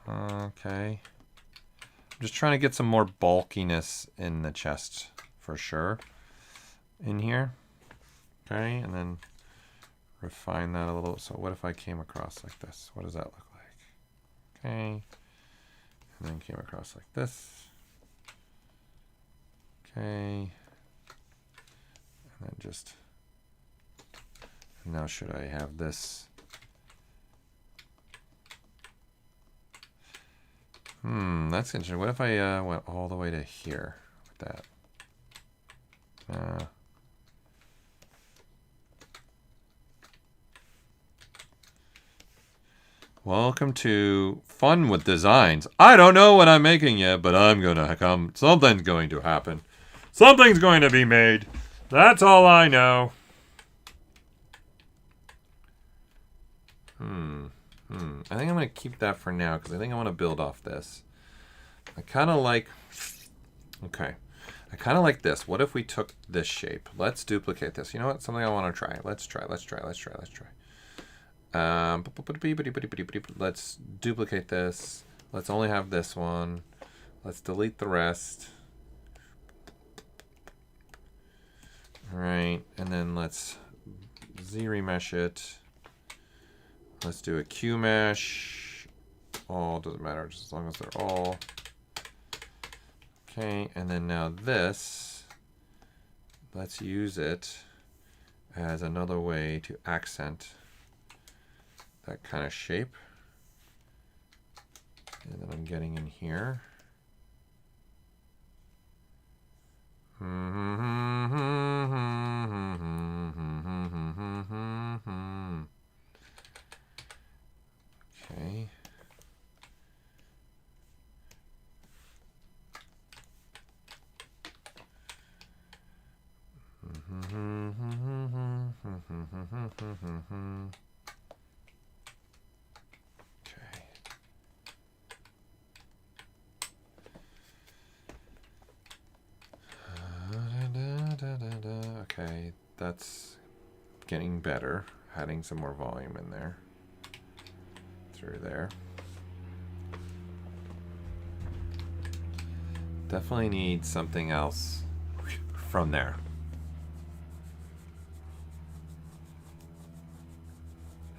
Okay. I'm just trying to get some more bulkiness in the chest for sure in here. Okay, and then refine that a little. So what if I came across like this? What does that look like? Okay. And then came across like this. Okay. And then just... Now should I have this? That's interesting. What if I went all the way to here with that? Welcome to Fun with Designs. I don't know what I'm making yet, but I'm gonna come. Something's going to happen. Something's going to be made. That's all I know. I think I'm going to keep that for now because I think I want to build off this. I kind of like... Okay. I kind of like this. What if we took this shape? Let's duplicate this. You know what? Something I want to try. Let's try. Let's duplicate this. Let's only have this one. Let's delete the rest. All right. And then let's Z-remesh it. Let's do a Q mesh. All doesn't matter, just as long as they're all. Okay, and then now this, let's use it as another way to accent that kind of shape. And then I'm getting in here. Okay, that's getting better. Adding some more volume in there. Through there. Definitely need something else from there.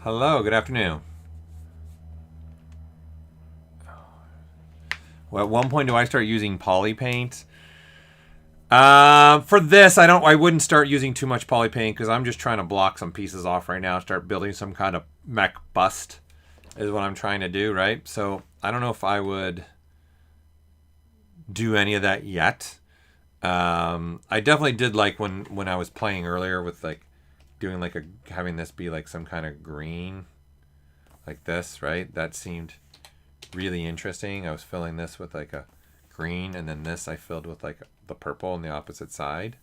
Hello, good afternoon. Well, at one point, do I start using poly paint? For this, I wouldn't start using too much poly paint because I'm just trying to block some pieces off right now. Start building some kind of mech bust is what I'm trying to do, right? So I don't know if I would do any of that yet. I definitely did like when I was playing earlier with like doing like having this be like some kind of green like this, right? That seemed really interesting. I was filling this with like a green, and then this I filled with like the purple on the opposite side,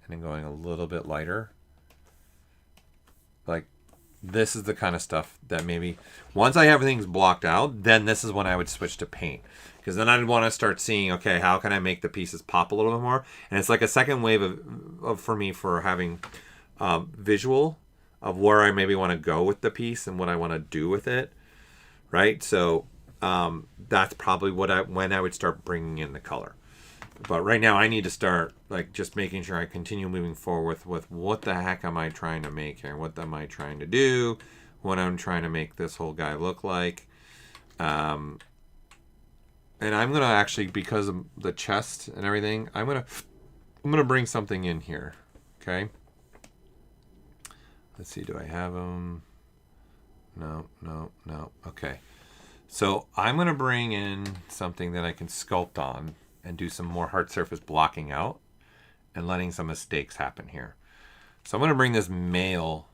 and then going a little bit lighter. Like this is the kind of stuff that maybe once I have everything's blocked out, then this is when I would switch to paint, because then I'd want to start seeing, okay, how can I make the pieces pop a little bit more? And it's like a second wave of for me for having visual of where I maybe want to go with the piece and what I want to do with it, right? So that's probably when I would start bringing in the color. But right now I need to start like just making sure I continue moving forward with what the heck am I trying to make here? What am I trying to do? What I'm trying to make this whole guy look like. And I'm gonna actually, because of the chest and everything, I'm gonna bring something in here. Okay. Let's see, do I have them? No. Okay. So I'm gonna bring in something that I can sculpt on and do some more hard surface blocking out and letting some mistakes happen here. So I'm going to bring this male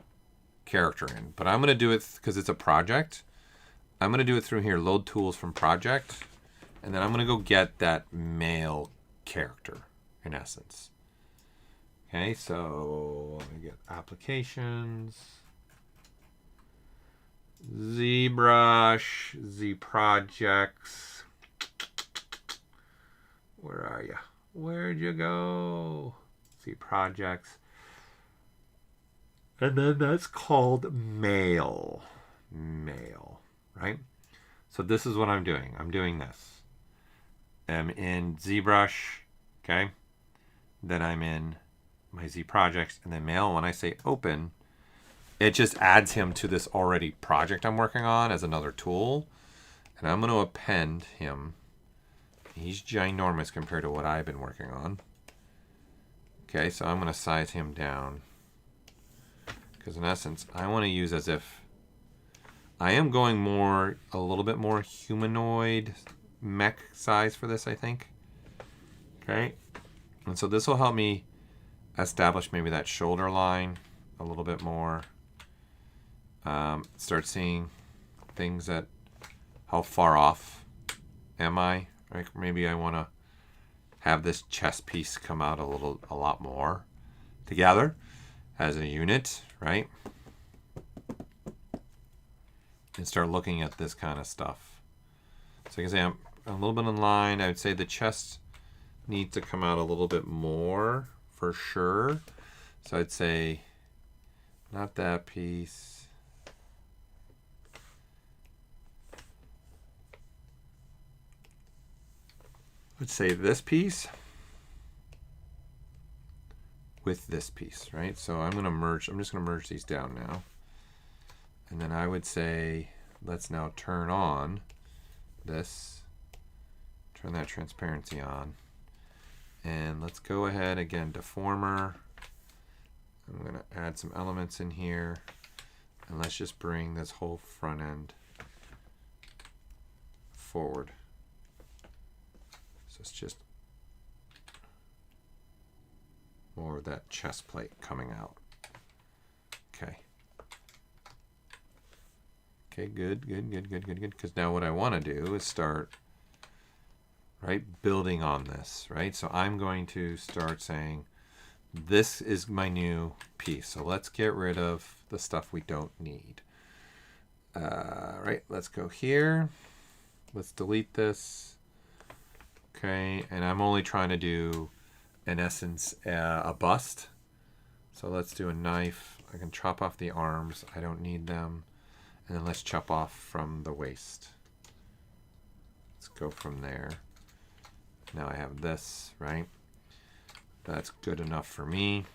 character in, but I'm going to do it because it's a project. I'm going to do it through here, load tools from project, and then I'm going to go get that male character in essence. Okay, so let me get applications, ZBrush, Z projects. Where are you? Where'd you go? See projects. And then that's called male. Male, right? So this is what I'm doing. I'm doing this. I'm in ZBrush, okay? Then I'm in my Z projects, and then male. When I say open, it just adds him to this already project I'm working on as another tool. And I'm going to append him. He's ginormous compared to what I've been working on. Okay, so I'm going to size him down. Because in essence, I want to use as if I am going a little bit more humanoid mech size for this, I think. Okay, and so this will help me establish maybe that shoulder line a little bit more. Start seeing things that, how far off am I? Right? Maybe I want to have this chest piece come out a lot more together as a unit, right? And start looking at this kind of stuff. So you can say I'm a little bit in line. I would say the chest needs to come out a little bit more for sure. So I'd say not that piece. Let's say this piece with this piece, right? So I'm just going to merge these down now. And then I would say, let's now turn on this, turn that transparency on. And let's go ahead again, deformer. I'm going to add some elements in here. And let's just bring this whole front end forward. So it's just more of that chest plate coming out. Okay. Okay, good. Because now what I want to do is start, right, building on this, right? So I'm going to start saying, this is my new piece. So let's get rid of the stuff we don't need. Right, let's go here. Let's delete this. Okay, and I'm only trying to do, in essence, a bust. So let's do a knife. I can chop off the arms. I don't need them. And then let's chop off from the waist. Let's go from there. Now I have this, right? That's good enough for me.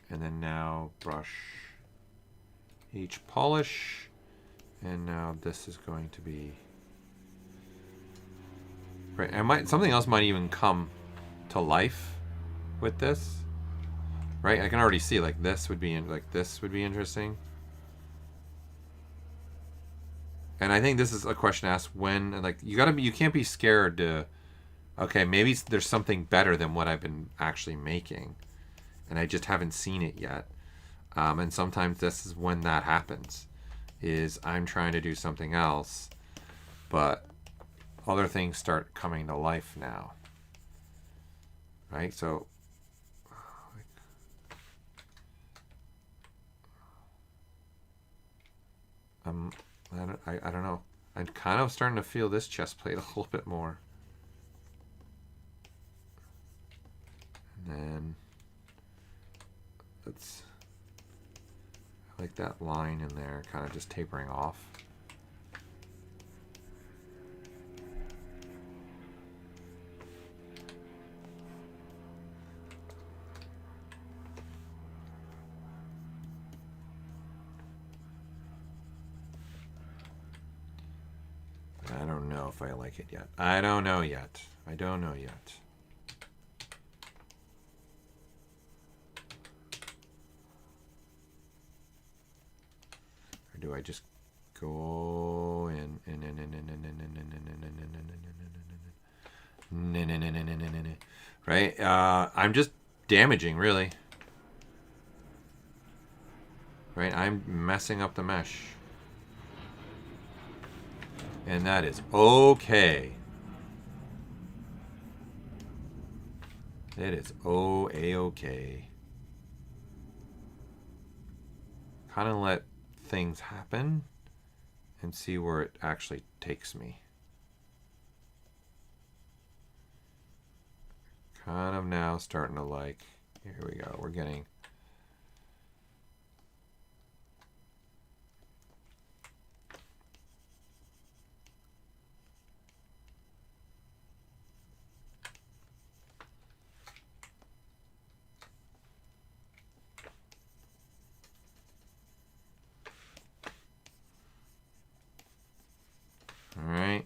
And then now brush each polish. And now this is going to be right. Something else might even come to life with this, right? I can already see like this would be interesting. And I think this is a question asked when, like, you can't be scared to, okay, maybe there's something better than what I've been actually making, and I just haven't seen it yet. And sometimes this is when that happens, is I'm trying to do something else, but other things start coming to life now, right? So I don't know. I'm kind of starting to feel this chest plate a little bit more. And then I like that line in there, kind of just tapering off. I don't know if I like it yet. I don't know yet. I don't know yet. Or do I just go in? Right? I'm just damaging, really. Right? I'm messing up the mesh. And that is okay. It is A-okay. Kind of let things happen and see where it actually takes me. Kind of now starting to like, here we go, we're getting all right.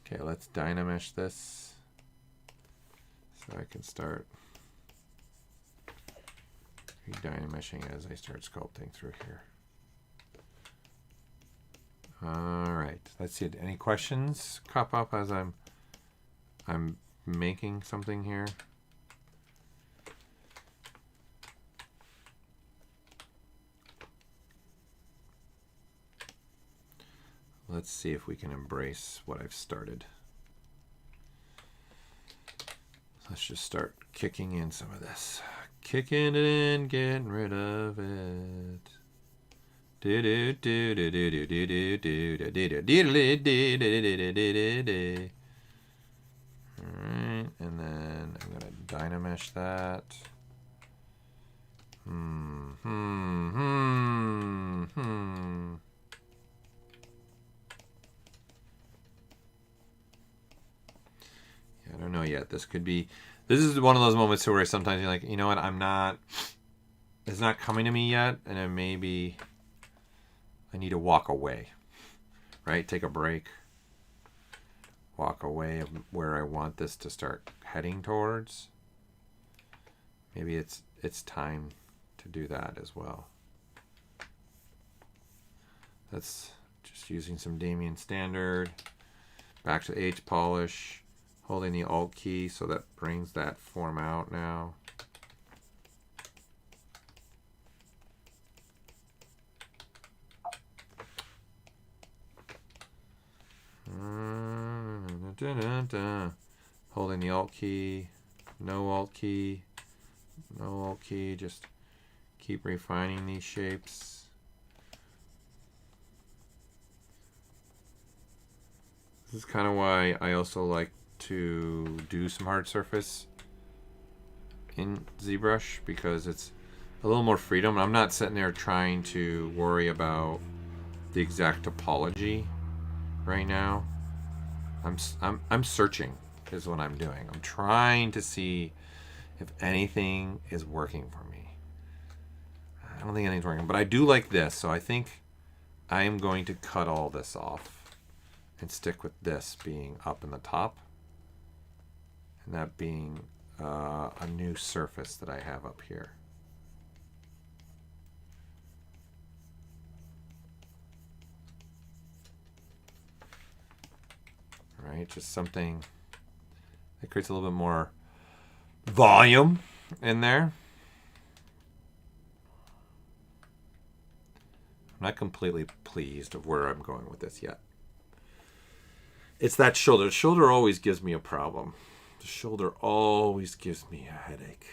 Okay, let's dynamesh this so I can start dynameshing as I start sculpting through here. All right, let's see. Any questions crop up as I'm making something here? Let's see if we can embrace what I've started. Let's just start kicking in some of this. Kicking it in, getting rid of it. Do do do do do do do do do do do do do. Alright, and then I'm gonna dynamesh that. Yeah, I don't know yet. This is one of those moments where sometimes you're like, you know what, it's not coming to me yet, and then maybe I need to walk away, right? Take a break. Walk away of where I want this to start heading towards. Maybe it's time to do that as well. That's just using some Damien Standard. Back to H polish. Holding the Alt key so that brings that form out now. Holding the Alt key, no Alt key, no Alt key, just keep refining these shapes. This is kind of why I also like to do some hard surface in ZBrush, because it's a little more freedom. I'm not sitting there trying to worry about the exact topology right now. I'm searching is what I'm doing. I'm trying to see if anything is working for me. I don't think anything's working, but I do like this, so I think I am going to cut all this off and stick with this being up in the top, and that being a new surface that I have up here. Right, just something that creates a little bit more volume in there. I'm not completely pleased of where I'm going with this yet. It's that shoulder. The shoulder always gives me a problem. The shoulder always gives me a headache.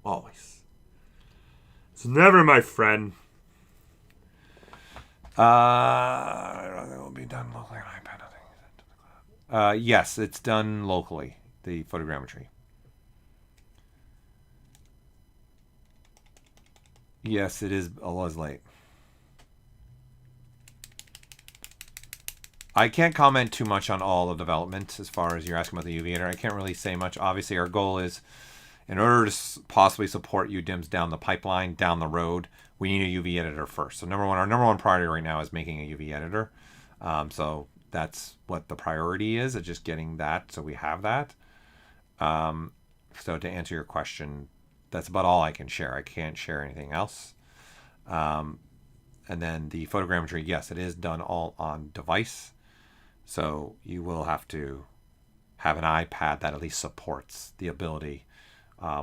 Always. It's never my friend. I don't think it will be done locally on iPad. Yes, it's done locally, the photogrammetry. Yes, it is. I was late. I can't comment too much on all of development as far as you're asking about the UV editor. I can't really say much. Obviously, our goal is, in order to possibly support UDIMs down the pipeline, down the road, we need a UV editor first. So our number one priority right now is making a UV editor. So that's what the priority is, just getting that so we have that. So to answer your question, that's about all I can share. I can't share anything else. And then the photogrammetry, yes, it is done all on device. So you will have to have an iPad that at least supports the ability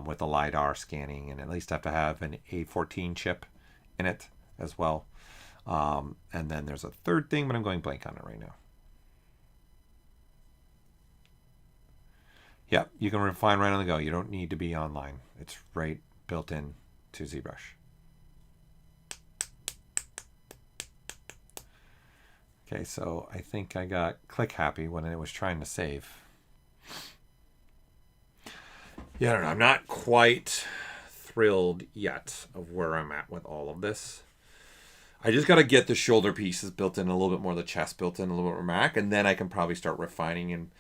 with the LiDAR scanning, and at least have to have an A14 chip in it as well. And then there's a third thing, but I'm going blank on it right now. Yep, you can refine right on the go. You don't need to be online. It's right built in to ZBrush. Okay, so I think I got click happy when it was trying to save. Yeah, I don't know. I'm not quite thrilled yet of where I'm at with all of this. I just got to get the shoulder pieces built in, a little bit more of the chest built in, a little bit more Mac, and then I can probably start refining and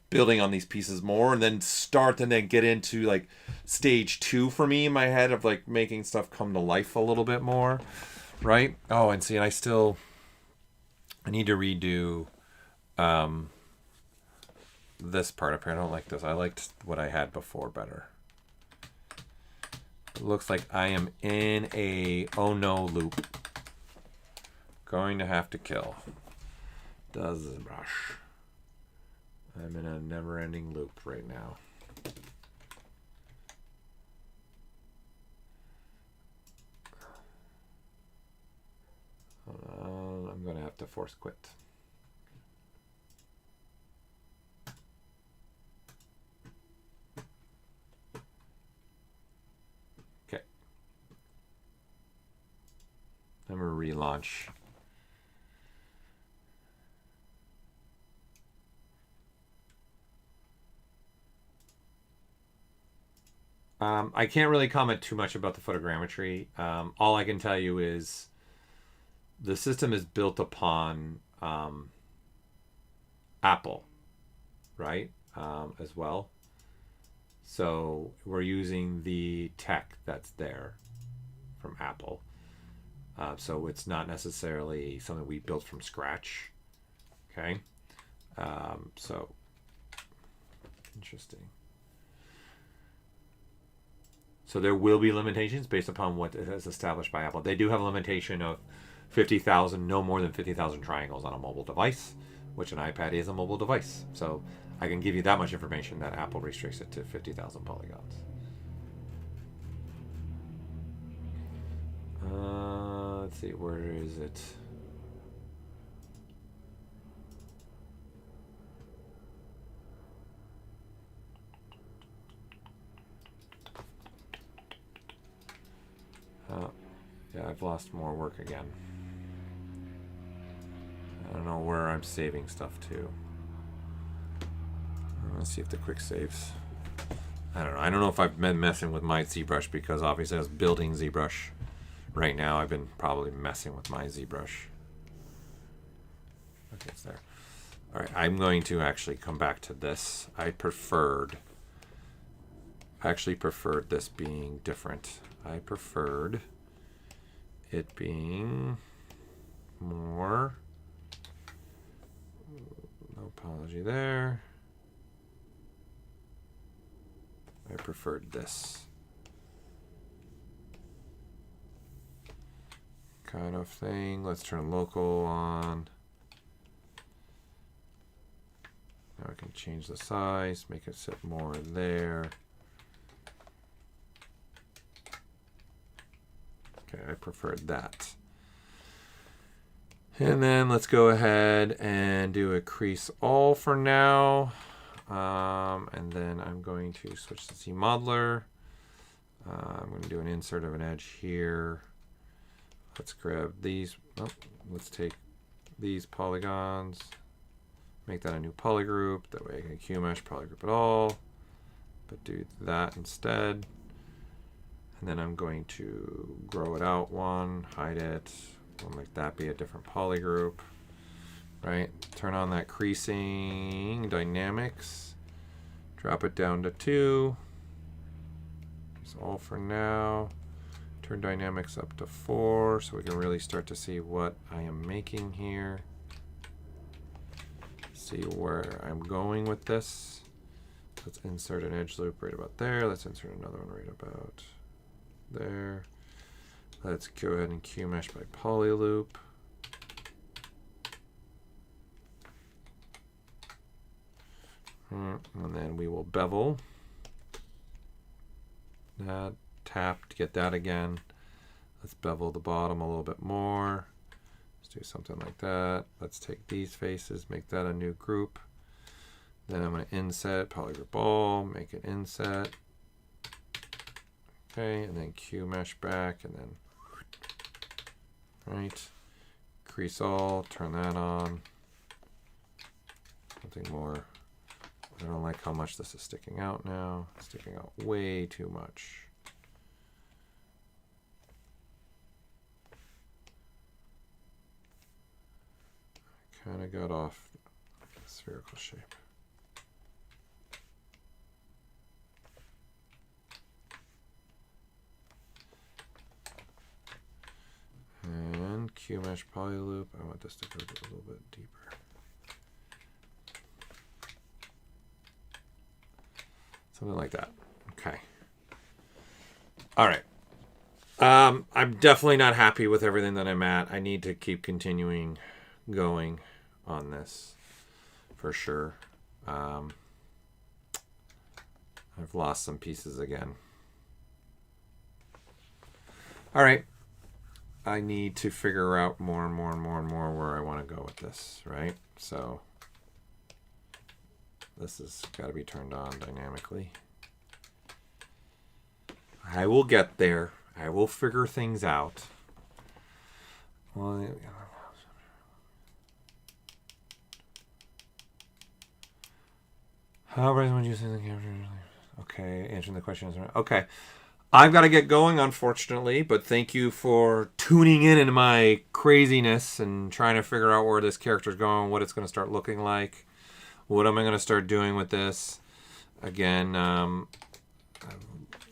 building on these pieces more, and then get into like stage 2 for me in my head of like making stuff come to life a little bit more, right? Oh, and see, I need to redo this part up here. I don't like this. I liked what I had before better. It looks like I am in a oh no loop. Going to have to kill. Does the brush. I'm in a never-ending loop right now. I'm going to have to force quit. Okay. I'm going to relaunch. I can't really comment too much about the photogrammetry. All I can tell you is the system is built upon Apple, right? As well. So we're using the tech that's there from Apple. So it's not necessarily something we built from scratch. Okay. So interesting. So there will be limitations based upon what is established by Apple. They do have a limitation of 50,000, no more than 50,000 triangles on a mobile device, which an iPad is a mobile device. So I can give you that much information that Apple restricts it to 50,000 polygons. Let's see, where is it? Yeah, I've lost more work again. I don't know where I'm saving stuff to. Let's see if the quick saves. I don't know. I don't know if I've been messing with my ZBrush because obviously I was building ZBrush. Right now I've been probably messing with my ZBrush. Okay, it's there. All right, I'm going to actually come back to this. I actually preferred this being different. I preferred it being more, no apology there. I preferred this kind of thing. Let's turn local on. Now I can change the size, make it sit more there. Okay, I preferred that. And then let's go ahead and do a crease all for now. And then I'm going to switch to Z modeler. I'm going to do an insert of an edge here. Let's grab these. Oh, let's take these polygons, make that a new polygroup. That way I can QMesh polygroup it all, but do that instead. And then I'm going to grow it out one, hide it. We'll make that be a different polygroup, right? Turn on that creasing dynamics. Drop it down to 2. That's all for now. Turn dynamics up to 4 so we can really start to see what I am making here. See where I'm going with this. Let's insert an edge loop right about there. Let's insert another one right about there. Let's go ahead and QMesh by polyloop. And then we will bevel that, tap to get that again. Let's bevel the bottom a little bit more. Let's do something like that. Let's take these faces, make that a new group. Then I'm going to inset, polygroup all, make it inset. Okay, and then QMesh back, and then, right, crease all, turn that on. Something more. I don't like how much this is sticking out now. It's sticking out way too much. I kind of got off the spherical shape. And QMesh polyloop. I want this to go a little bit deeper. Something like that. Okay. All right. I'm definitely not happy with everything that I'm at. I need to keep continuing going on this for sure. I've lost some pieces again. All right. I need to figure out more and more and more and more where I want to go with this, right? So this has got to be turned on dynamically. I will get there. I will figure things out. Well, how would you say the camera? Okay, answering the question is okay. I've got to get going, unfortunately, but thank you for tuning in into my craziness and trying to figure out where this character is going, what it's going to start looking like, what am I going to start doing with this. Again, I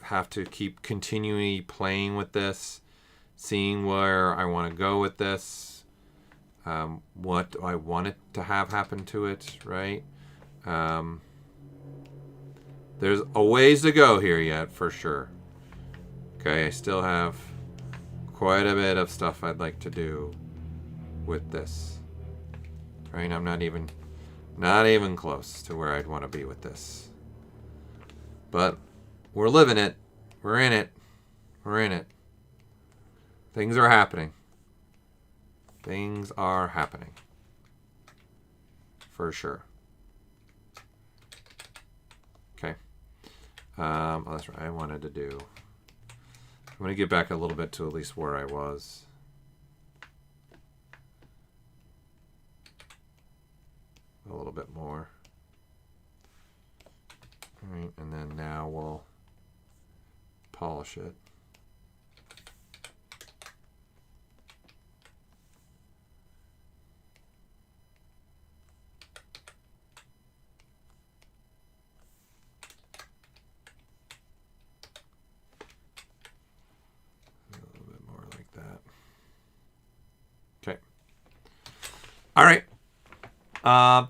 have to keep continually playing with this, seeing where I want to go with this, what I want it to have happen to it, right? There's a ways to go here yet, for sure. Okay, I still have quite a bit of stuff I'd like to do with this. Right? I'm not even close to where I'd want to be with this. But we're living it. We're in it. We're in it. Things are happening. Things are happening. For sure. Okay. Oh, that's right. I wanted to do... I'm going to get back a little bit to at least where I was. A little bit more. All right, and then now we'll polish it. A little bit more like that. Okay. All right.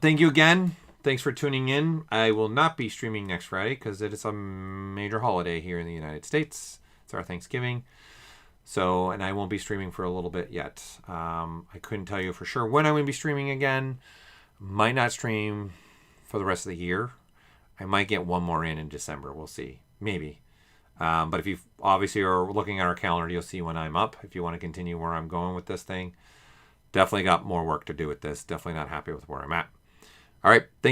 Thank you again. Thanks for tuning in. I will not be streaming next Friday because it is a major holiday here in the United States. It's our Thanksgiving. So, and I won't be streaming for a little bit yet. I couldn't tell you for sure when I'm going to be streaming again. Might not stream for the rest of the year. I might get one more in December. We'll see. Maybe. But if you obviously are looking at our calendar, you'll see when I'm up. If you want to continue where I'm going with this thing. Definitely got more work to do with this. Definitely not happy with where I'm at. All right. Thank you.